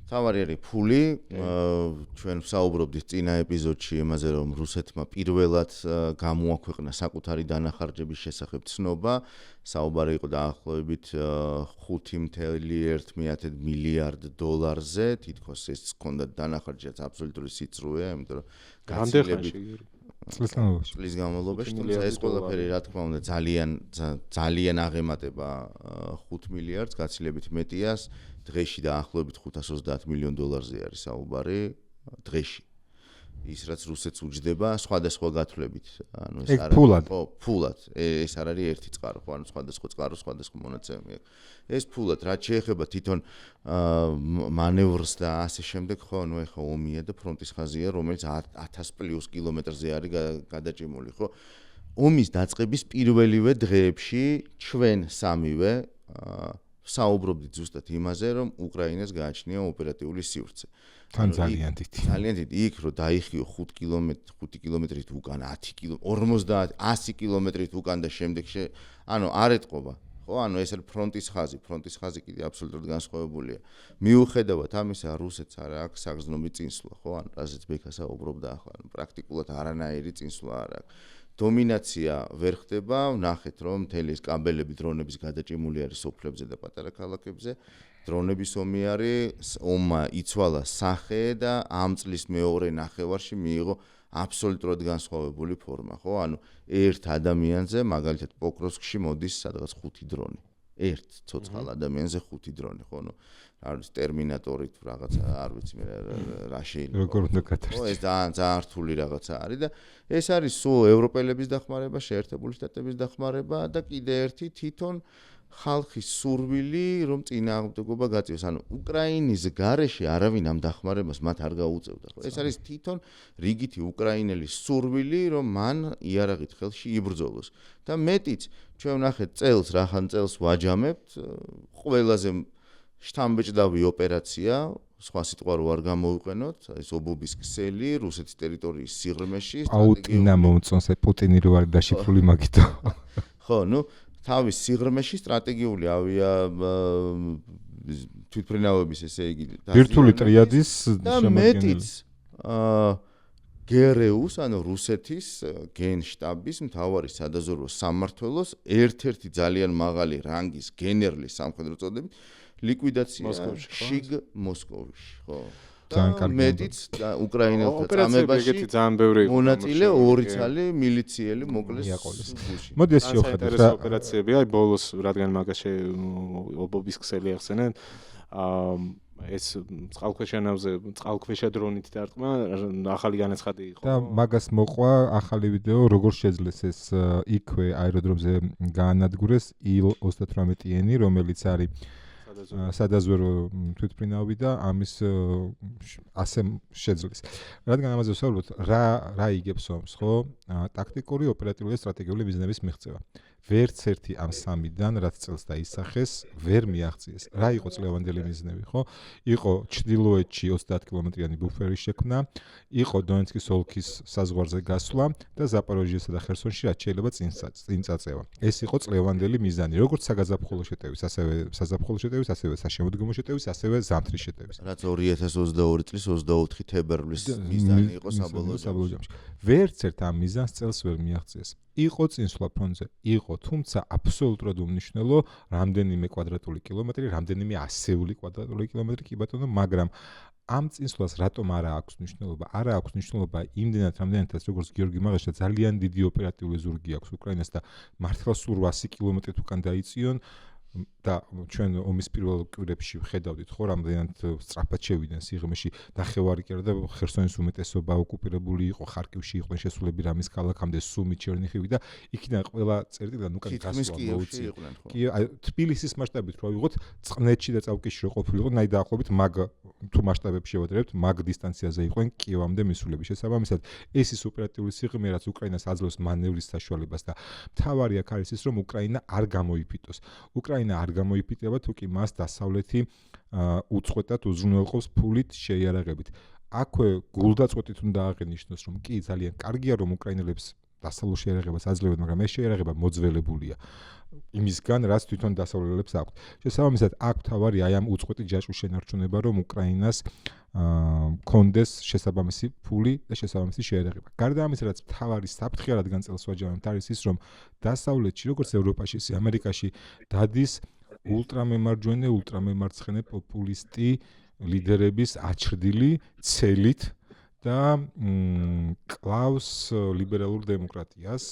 თავარი არის ფული, ჩვენ ვსაუბრობდით წინა ეპიზოდში იმაზე, რომ რუსეთმა პირველად გამოაქვეყნა საკუთარი დანახარჯების შესახებ ცნობა, საუბარი იყო დაახლოებით $5.1 მილიარდ, თითქოს ეს ჰქონდა დანახარჯი, აბსოლუტური სიწრუეა, იმიტომ რომ წლის განმავლობაში, თუმცა ეს ყველაფერი რა თქმა უნდა ძალიან აღემატება 5 მილიარდს, გაცილებით მეტია, დღეში დაახლოებით $530 მილიონ არის საუბარი დღეში. ის რაც რუსეთს უჯდება სხვადასხვა გათვლებით, ანუ ეს არის ხო, ფულად. ეს არ არის ერთი წყარო, ხო, ანუ სხვადასხვა წყარო, სხვადასხვა მონაცემი აქვს. ეს ფულად რაც შეეხება თვითონ მანევრს და ასე შემდეგ, ხო, ანუ ეხა ომია და ფრონტის ხაზია, რომელიც 1000+ კილომეტრზე არის გადაჭიმული, ხო? ომის დაწყების პირველივე დღეებში ჩვენ სამივე საუბრობდით ზუსტად იმაზე, რომ უკრაინას გააჩნია ოპერატიული სივრცე. თან ძალიან დიდი. ძალიან დიდი. იქ რო დაიხიო 5 კილომეტრით უკან, 10 50, 100 კილომეტრით უკან და შემდეგ ანუ არ ეტყობა. ხო, ანუ ეს არის ფრონტის ხაზი. ფრონტის ხაზი კიდე აბსოლუტურად განსხვავებულია. მიუხედავად ამისა, რუსეთს არ აქვს საგრძნობი წინსვლა, ხო? ანუ რაზეც ბექა საუბრობდა ახლა, ანუ პრაქტიკულად არანაირი წინსვლა არ აქვს. დომინაცია ვერ ხდება, ვნახეთ რომ მთელი ეს კაბელები დრონების გადაჭიმული არის სოფლებზე და პატარა ქალაქებზე. დრონების ომი არის, ომმა იცვალა სახე და ამ წლის მეორე ნახევარში მიიღო აბსოლუტურად განსხვავებული ფორმა, ხო? ანუ ერთ ადამიანზე, მაგალითად პოკროვსკში მოდის სადღაც 5 დრონი. ერთ ცოცხალ ადამიანზე 5 დრონი, ხო? ნუ არის ტერმინატორით რაღაცა, არ ვიცი მე რა შეიძლება. როგორ უნდა გადარჩა? ხო, ეს ძალიან რთული რაღაცა არის და ეს არის სულ ევროპელების დახმარება, შეერთებული შტატების დახმარება და კიდე ერთი თვითონ ხალხის სურვილი, რომ წინააღმდეგობა გაწიოს. ანუ უკრაინის გარეშე არავინ ამ დახმარებას მათ არ გაუწევდა. ეს არის თვითონ რიგითი უკრაინელის სურვილი, რომ მან იარაღით ხელში იბრძოლოს. და მეტიც, ჩვენ ვნახეთ წელს, რახან წელს ვაჯამებთ, ყველაზე შთამბეჭდავი ოპერაცია, სხვა სიტყვა რო არ გამოვიყენოთ, ეს ობობის ქსელი რუსეთის ტერიტორიის სიღრმეში. აუტინა მომწონს პუტინი რო არის დაშიფრული მაგითო. ხო, ნუ თავის სიღრმეში სტრატეგიული ავია თვითმფრინავების, ესე იგი, ვირტუალური ტრიადის და მეტიც გერეუს, ანუ რუსეთის გენშტაბის მთავარი სადაზვერვო სამმართველოს ერთ-ერთი ძალიან მაღალი რანგის გენერლის სამხედრო წოდებით ლიკვიდაცია შიგ მოსკოვში, ხო? მეტიც უკრაინელთა წამებაში ძალიან ბევრი მონაწილე ორი ცალი მილიციელი მოკლეს გულში. მოდი ეს შევხედოთ რა ოპერაციები, აი ბოლოს რადგან მაგას ობობის ქსელი ახსენენ, ეს წყალქვეშა დრონით დარტყმა, ახალი განაცხადი იყო. და მაგას მოყვა ახალი ვიდეო, როგორ შეძლეს ეს იქვე აეროდრომზე გაანადგურეს Il-38-იანი, რომელიც არის სადაზვერვო თვითმფრინავი და ამის ასე შეძლეს. რადგან ამაზე ვსაუბრობთ, რა იგებს ომს, ხო? ტაქტიკური, ოპერატიული და სტრატეგიული მიზნების მიღწევა. ვერც ერთი ამ სამიდან, რაც წელს დაისახეს, ვერ მიაღწიეს. რა იყო წლევანდელი მიზნები, ხო? იყო ჩრდილოეთში 30 კილომეტრიანი ბუფერი შექმნა, იყო დონეცკის ოლქის საზღვარზე გასვლა და ზაპოროჟიესა და ხერსონში რაც შეიძლება წინ წაწევა. ეს იყო წლევანდელი მიზანი, როგორც საგაზაფხულო შეტევის, ასევე საზაფხულო შეტევის, ასევე საშემოდგომო შეტევის, ასევე ზამთრის შეტევის. რაც 2022 წლის 24 თებერვლის მიზანი იყო საბოლოო ჯამში. ვერც ერთ ამ მიზანს წელს ვერ მიაღწიეს. იყო წინსვლა ფრონტზე, იყო, თუმცა აბსოლუტურად უმნიშვნელო რამდენიმე კვადრატული კილომეტრი, რამდენიმე ასეული კვადრატული კილომეტრი, კი ბატონო, მაგრამ ამ წინსვლას რატომ არ აქვს მნიშვნელობა? არ აქვს მნიშვნელობა იმდენად, რამდენადაც როგორც გიორგი მაღაშა ძალიან დიდი ოპერატიული ზურგი აქვს უკრაინას და მართლა სულ 800 კილომეტრით უკან დაიწიონ და ჩვენ ომის პირველ კვირებში ვხედავდით ხო რამდენად სწრაფად შევიდნენ სიღრმეში ნახევარი კი არა და ხერსონის უმეტესობა ოკუპირებული იყო ხარკივში იყვნენ შესულები რამის ქალაქამდე სუმი ჩერნიხივი და იქიდან ყველა წერტილიდან უკან გასვლა მოუწია კი თბილისის მასშტაბით რო ვიღოთ წყნეთში და წავკიში რო ყოფილიყო ნაი დაახლოებით მაგ თუ მასშტაბებში შევადრებთ მაგ დისტანციაზე იყვნენ კიევამდე მისულები შესაბამისად ეს ის ოპერატიული სიღრმე რაც უკრაინას აძლევს მანევრის საშუალებას და მთავარი აქ არის ის რომ უკრაინა არ გამოიფიტოს უკრაინა არ გამოიფიტება თუ კი მას დასავლეთი უწყვეტად უზრუნველყოფს ფულით შეიარაღებით. აქვე გულდაწყვეტით უნდა აღინიშნოს რომ კი ძალიან კარგია რომ უკრაინელებს დასავლურ შეიარაღებას აძლევენ, მაგრამ ეს შეიარაღება მოძველებულია. იმისგან რაც თვითონ დასავლელებს აქვთ. შესაბამისად აქ თავარი აი ამ უწყვეტი ჯაშვის შენარჩუნება რომ უკრაინას კონდეს შესაბამისი ფული და შესაბამისი შეიარაღება. გარდა ამისა რაც თავარი საფრთხე რადგან წელს ვაჯამებთ არის ის რომ დასავლეთში როგორც ევროპაში ისე ამერიკაში დადის ultramemარჯვენე, ultramemარცხენე პოპულისტი ლიდერების აჩრდილი ცელით და კლავს ლიბერალურ დემოკრატიას.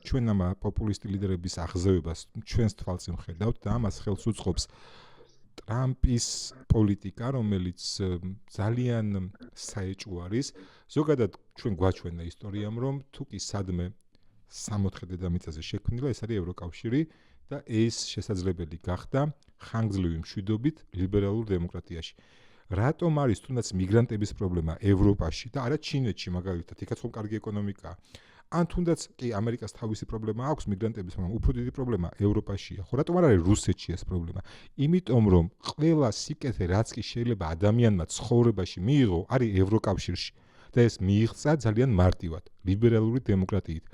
ჩვენ ამ პოპულისტი ლიდერების აღზევებას ჩვენს თვალწინ ვხედავთ და ამას ხელს უწყობს ტრამპის პოლიტიკა, რომელიც ძალიან საეჭვო არის. ზოგადად ჩვენ გვაჩვენა ისტორიამ, რომ თუ კი სადმე 64 დედამიწაზე შექმნილა, ეს არის ევროკავშირი და ეს შესაძლებელი გახდა ხანგრძლივი მშვიდობით ლიბერალურ დემოკრატიაში. რატომ არის თუნდაც მიგრანტების პრობლემა ევროპაში და არა ჩინეთში მაგალითად, იქაც ხომ კარგი ეკონომიკაა. ან თუნდაც კი ამერიკას თავისი პრობლემა აქვს მიგრანტების, მაგრამ უფრო დიდი პრობლემა ევროპაშია. ხო, რატომ არ არის რუსეთში ეს პრობლემა? იმიტომ რომ ყველა სიკეთე რაც კი შეიძლება ადამიანმა ცხოვრებაში მიიღო, არის ევროკავშირში და ეს მიიღწა ძალიან მარტივად, ლიბერალური დემოკრატიით.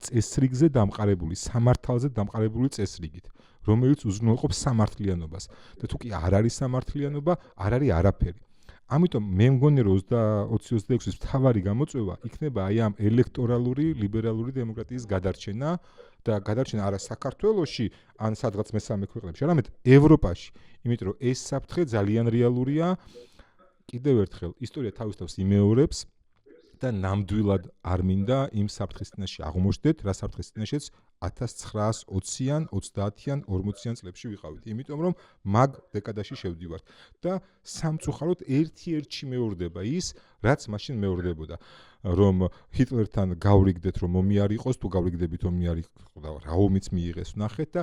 წესრიგზე დამყარებული, სამართალზე დამყარებული წესრიგით, რომელიც უზრუნველყოფს სამართლიანობას. და თუ კი არ არის სამართლიანობა, არ არის არაფერი. ამიტომ მე მგონი რომ 2026-ის მთავარი გამოწვევა იქნება აი ამ ელექტორალური ლიბერალური დემოკრატიის გადარჩენა და გადარჩენა არა საქართველოში, ან სადღაც მესამე ქვეყნებში, არამედ ევროპაში. იმიტომ რომ ეს საფრთხე ძალიან რეალურია. კიდევ ერთხელ, ისტორია თავის თავს იმეორებს და ნამდვილად არ მინდა იმ საფრთხის წინაშე აღმოჩნდეთ, რა საფრთხის წინაშეც 1920-იან, 30-იან, 40-იან წლებში ვიყავით. იმიტომ რომ მაგ დეკადაში შევდივართ და სამწუხაროდ ერთ-ერთში მეორდება ის, რაც მაშინ მეორდებოდა. რომ ჰიტლერთან გავრიგდეთ, რომ ომი არ იყოს, თუ გავრიგდებით ომი არ იყო და რა ომიც მიიღეს ვნახეთ და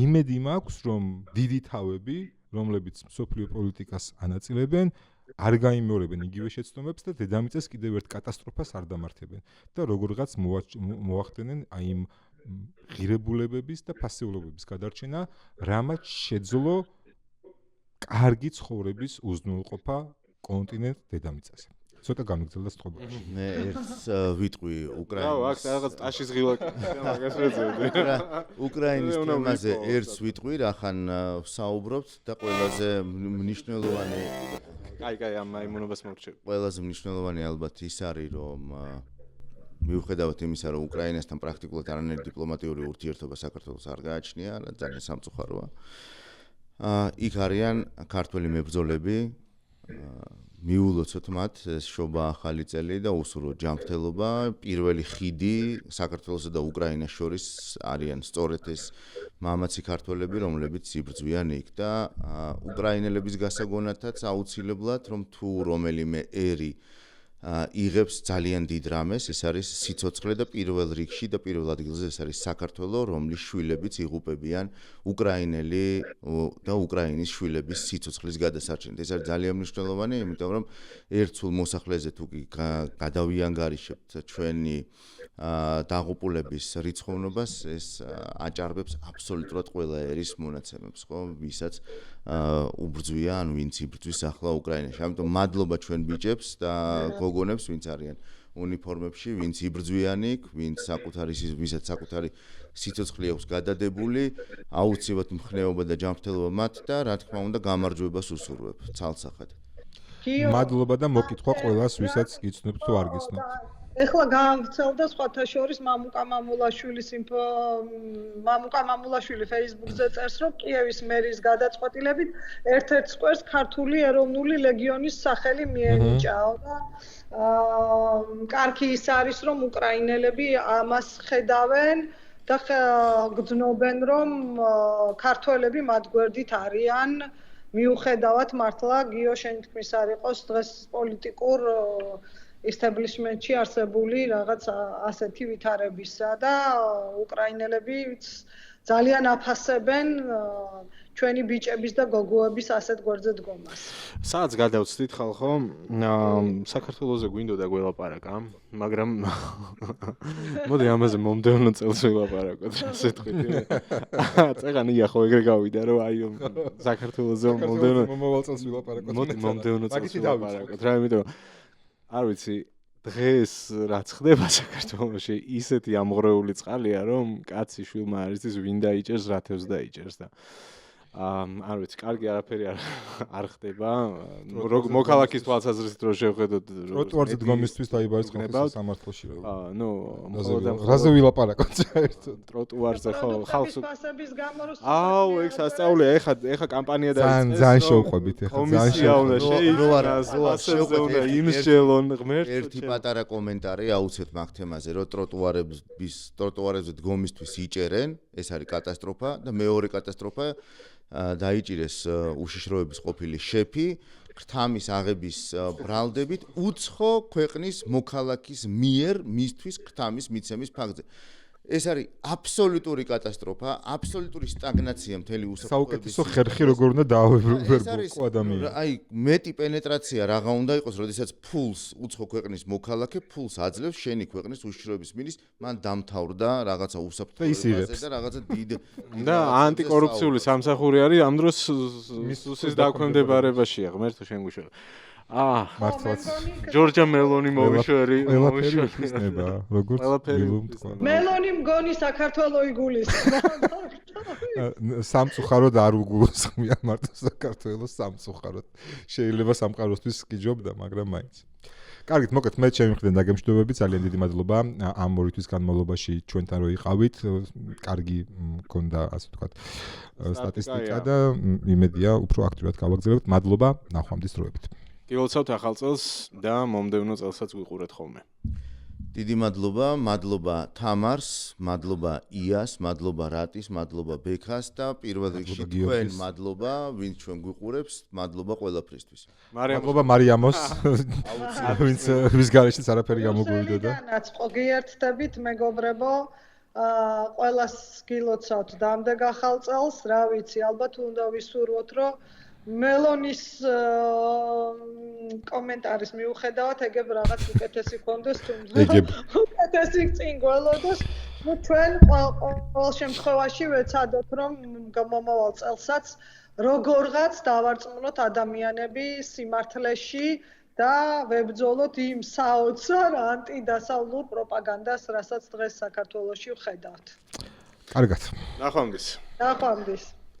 იმედი მაქვს, რომ დიდი თავები, რომლებიც მსოფლიო პოლიტიკას ანაწილებენ, არ გაიმეორებენ იგივე შეცდომებს და დედამიწას კიდევ ერთ კატასტროფას არ დამართებენ და როგორღაც მოახდენენ აი იმ ღირებულებების და ფასეულობების გადარჩენა, რამაც შეძლო კარგი ცხოვრების უზრუნველყოფა კონტინენტ დედამიწაზე. ცოტა გამიგრძელდა სწორობაში. მე ერთს ვიტყვი აქ რაღაც ტაშის ღილაკი მაგას ვეძებდი. უკრაინის თემაზე ერთს ვიტყვი, რახან საუბრობთ და ყველაზე მნიშვნელოვანი კაი, ამ მაიმუნობას მოვჩები. ყველაზე მნიშვნელოვანი ალბათ ის არის, რომ მიუხედავად იმისა, რომ უკრაინასთან პრაქტიკულად არანაირი დიპლომატიური ურთიერთობა საქართველოს არ გააჩნია, ძალიან სამწუხაროა. იქ არიან ქართველი მებრძოლები, მიულოცოთ მათ შობა ახალი წელი და უსურო ჯანმრთელობა. პირველი ხიდი საქართველოსა და უკრაინას შორის არიან სწორედ ეს მამაცი ქართველები, რომლებიც იბრძვიან იქ და უკრაინელების გასაგონათაც აუცილებლად, რომ თუ რომელიმე ერი იღებს ძალიან დიდ რამეს, ეს არის სიცოცხლე და პირველ რიგში და პირველ ადგილზე ეს არის საქართველო, რომლის შვილებიც იღუპებიან უკრაინელი და უკრაინის შვილების სიცოცხლის გადასარჩენად. ეს არის ძალიან მნიშვნელოვანი, იმიტომ რომ ერთსულ მოსახლეზე თუ კი გადავიანგარიშებთ ჩვენი დაღუპულების რიცხოვნობას, ეს აჭარბებს აბსოლუტურად ყველა ერის მონაცემებს, ხო, ვისაც უბრძვია, ან ვინც იბრძვის ახლა უკრაინაში. ამიტომ მადლობა ჩვენ ბიჭებს და გოგონებს, ვინც არიან უნიფორმებში, ვინც იბრძვიან იქ, ვისაც საკუთარი სიცოცხლე აქვს გადადებული, აუცილებლად მხნეობა და ჯანმრთელობა მათ და რა თქმა უნდა გამარჯვებას უსურვებ ცალსახად. მადლობა და მოკითხვა ყველას, ვისაც გიცნობთ თუ არ გიცნობთ. ეხლა გავრცელდა სხვათა შორის მამუკა მამულაშვილი Facebook-ზე წერს, რომ კიევის მერის გადაწყვეტილებით ერთ-ერთ სკვერს ქართული ეროვნული ლეგიონის სახელი მიენიჭაო და კარგი ის არის, რომ უკრაინელები ამას ხედავენ და გძნობენ, რომ ქართველები მათ გვერდით არიან, მიუხედავად მართლა გიო შენ თქმის არ იყოს დღეს პოლიტიკურ establishment-ში არსებული რაღაც ასეთი ვითარებისა და უკრაინელები ძალიან აფასებენ ჩვენი ბიჭების და გოგოების ასეთ გვერდზე დგომას. სადაც გადავწდით ხალხო, საქართველოზე გვინდოდა გველაპარაკა, მაგრამ მოდი ამაზე მომდევნო წელს ველაპარაკოთ, ასე თქვით. წეგანია ხო ეგრე გავიდა, რომ აი საქართველოზე მომავალ წელს ვილაპარაკოთ. მომდევნო წელს ველაპარაკოთ, რა იმიტომ რომ არ ვიცი, დღეს რაც ხდება საქართველოში, ისეთი ამღრეული წყალია, რომ კაცი შვილმა არ იცის ვინ დაიჭერს, რა თევზს დაიჭერს და არ ვიცი, კარგი არაფერი არ ხდება. მოქალაქის თვალსაზრისით რო შევხედოთ ტროტუარზე დგომისთვის დაიბარეს ყოფილი სამართლოში რა. ნუ რაზე ვილაპარაკოთ საერთოდ? ტროტუარზე ხო ხალხს ფასების გამო რო აუ, ეგ სასწაულია, ეხა კამპანია დაიწყეს. ძალიან შევყვებით ეხა, ძალიან შეუყვებით. იმსჯელონ ღმერთს. ერთი პატარა კომენტარი აუცეთ მაგ თემაზე, რომ ტროტუარებზე დგომისთვის იჭერენ, ეს არის კატასტროფა და მეორე კატასტროფა დაიჭირეს უშიშროების ყოფილი შეფი ქრთამის აღების ბრალდებით უცხო ქვეყნის მოქალაქის მიერ მისთვის ქრთამის მიცემის ფაქტზე. ეს არის აბსოლუტური კატასტროფა, აბსოლუტური სტაგნაცია მთელი უსაფრთხოების. საუკეთესო ხერხი როგორ უნდა დაავერბო ადამიანი. აი, მეტი პენეტრაცია რაღა უნდა იყოს, როდესაც ფულს უცხო ქვეყნის მოქალაქე ფულს აძლევს შენი ქვეყნის უშიშროების მინის, მან დამთავრდა რაღაცა უსაფრთხოებაზე და რაღაცა დიდ და ანტიკორუფციული სამსახური არის ამ დროს სუსის დაქვემდებარებაშია, ღმერთო შენ გუშინ. მართლაც ჯორჯა მელონი მოვიშვერი. ნება, როგორც მელონი მგონი საქართველოს იგულისხმება. სამწუხაროდ არ უგულისხმია მარტო საქართველოს სამწუხაროდ. შეიძლება სამყაროსთვის გიჯობდა, მაგრამ მაინც. კარგით, მოკლედ მე ჩემი მხრიდან დაგემშვიდობები, ძალიან დიდი მადლობა ამ ორი თვის განმავლობაში ჩვენთან რო იყავით. კარგი მქონდა, ასე ვთქვათ, სტატისტიკა და იმედია უფრო აქტიურად გავაგზავნებთ. მადლობა, ნახვამდის დროებით. გილოცავთ ახალ წელს და მომდევნო წელსაც ვიყურეთ ხოლმე. დიდი მადლობა, მადლობა თამარს, მადლობა იას, მადლობა რატის, მადლობა ბექას და პირველ რიგში თქვენ მადლობა, ვინც ჩვენ გვიყურებს, მადლობა ყველაფრისთვის. მადლობა მარიამოს, ვინც ვის გარეშეც არაფერი გამოგვივიდა და გიერთდებით მეგობრებო, ყველას გილოცავთ დამდეგ ახალ წელს, რა ვიცი, ალბათ უნდა ვისურვოთ, რომ მელონის კომენტარის მიუხედავად ეგებ რაღაც უკეთესი კონდეს თუმცა უკეთესი წინ გველოდეს ნუ ჩვენ ყოველ შემთხვევაში ვეცადოთ რომ მომავალ წელსაც როგორღაც დავარწმუნოთ ადამიანები სიმართლეში და ვებრძოლოთ იმ საოცარ ანტიდასავლურ პროპაგანდას რასაც დღეს საქართველოში ვხედავთ. კარგად. ნახვამდის. ნახვამდის.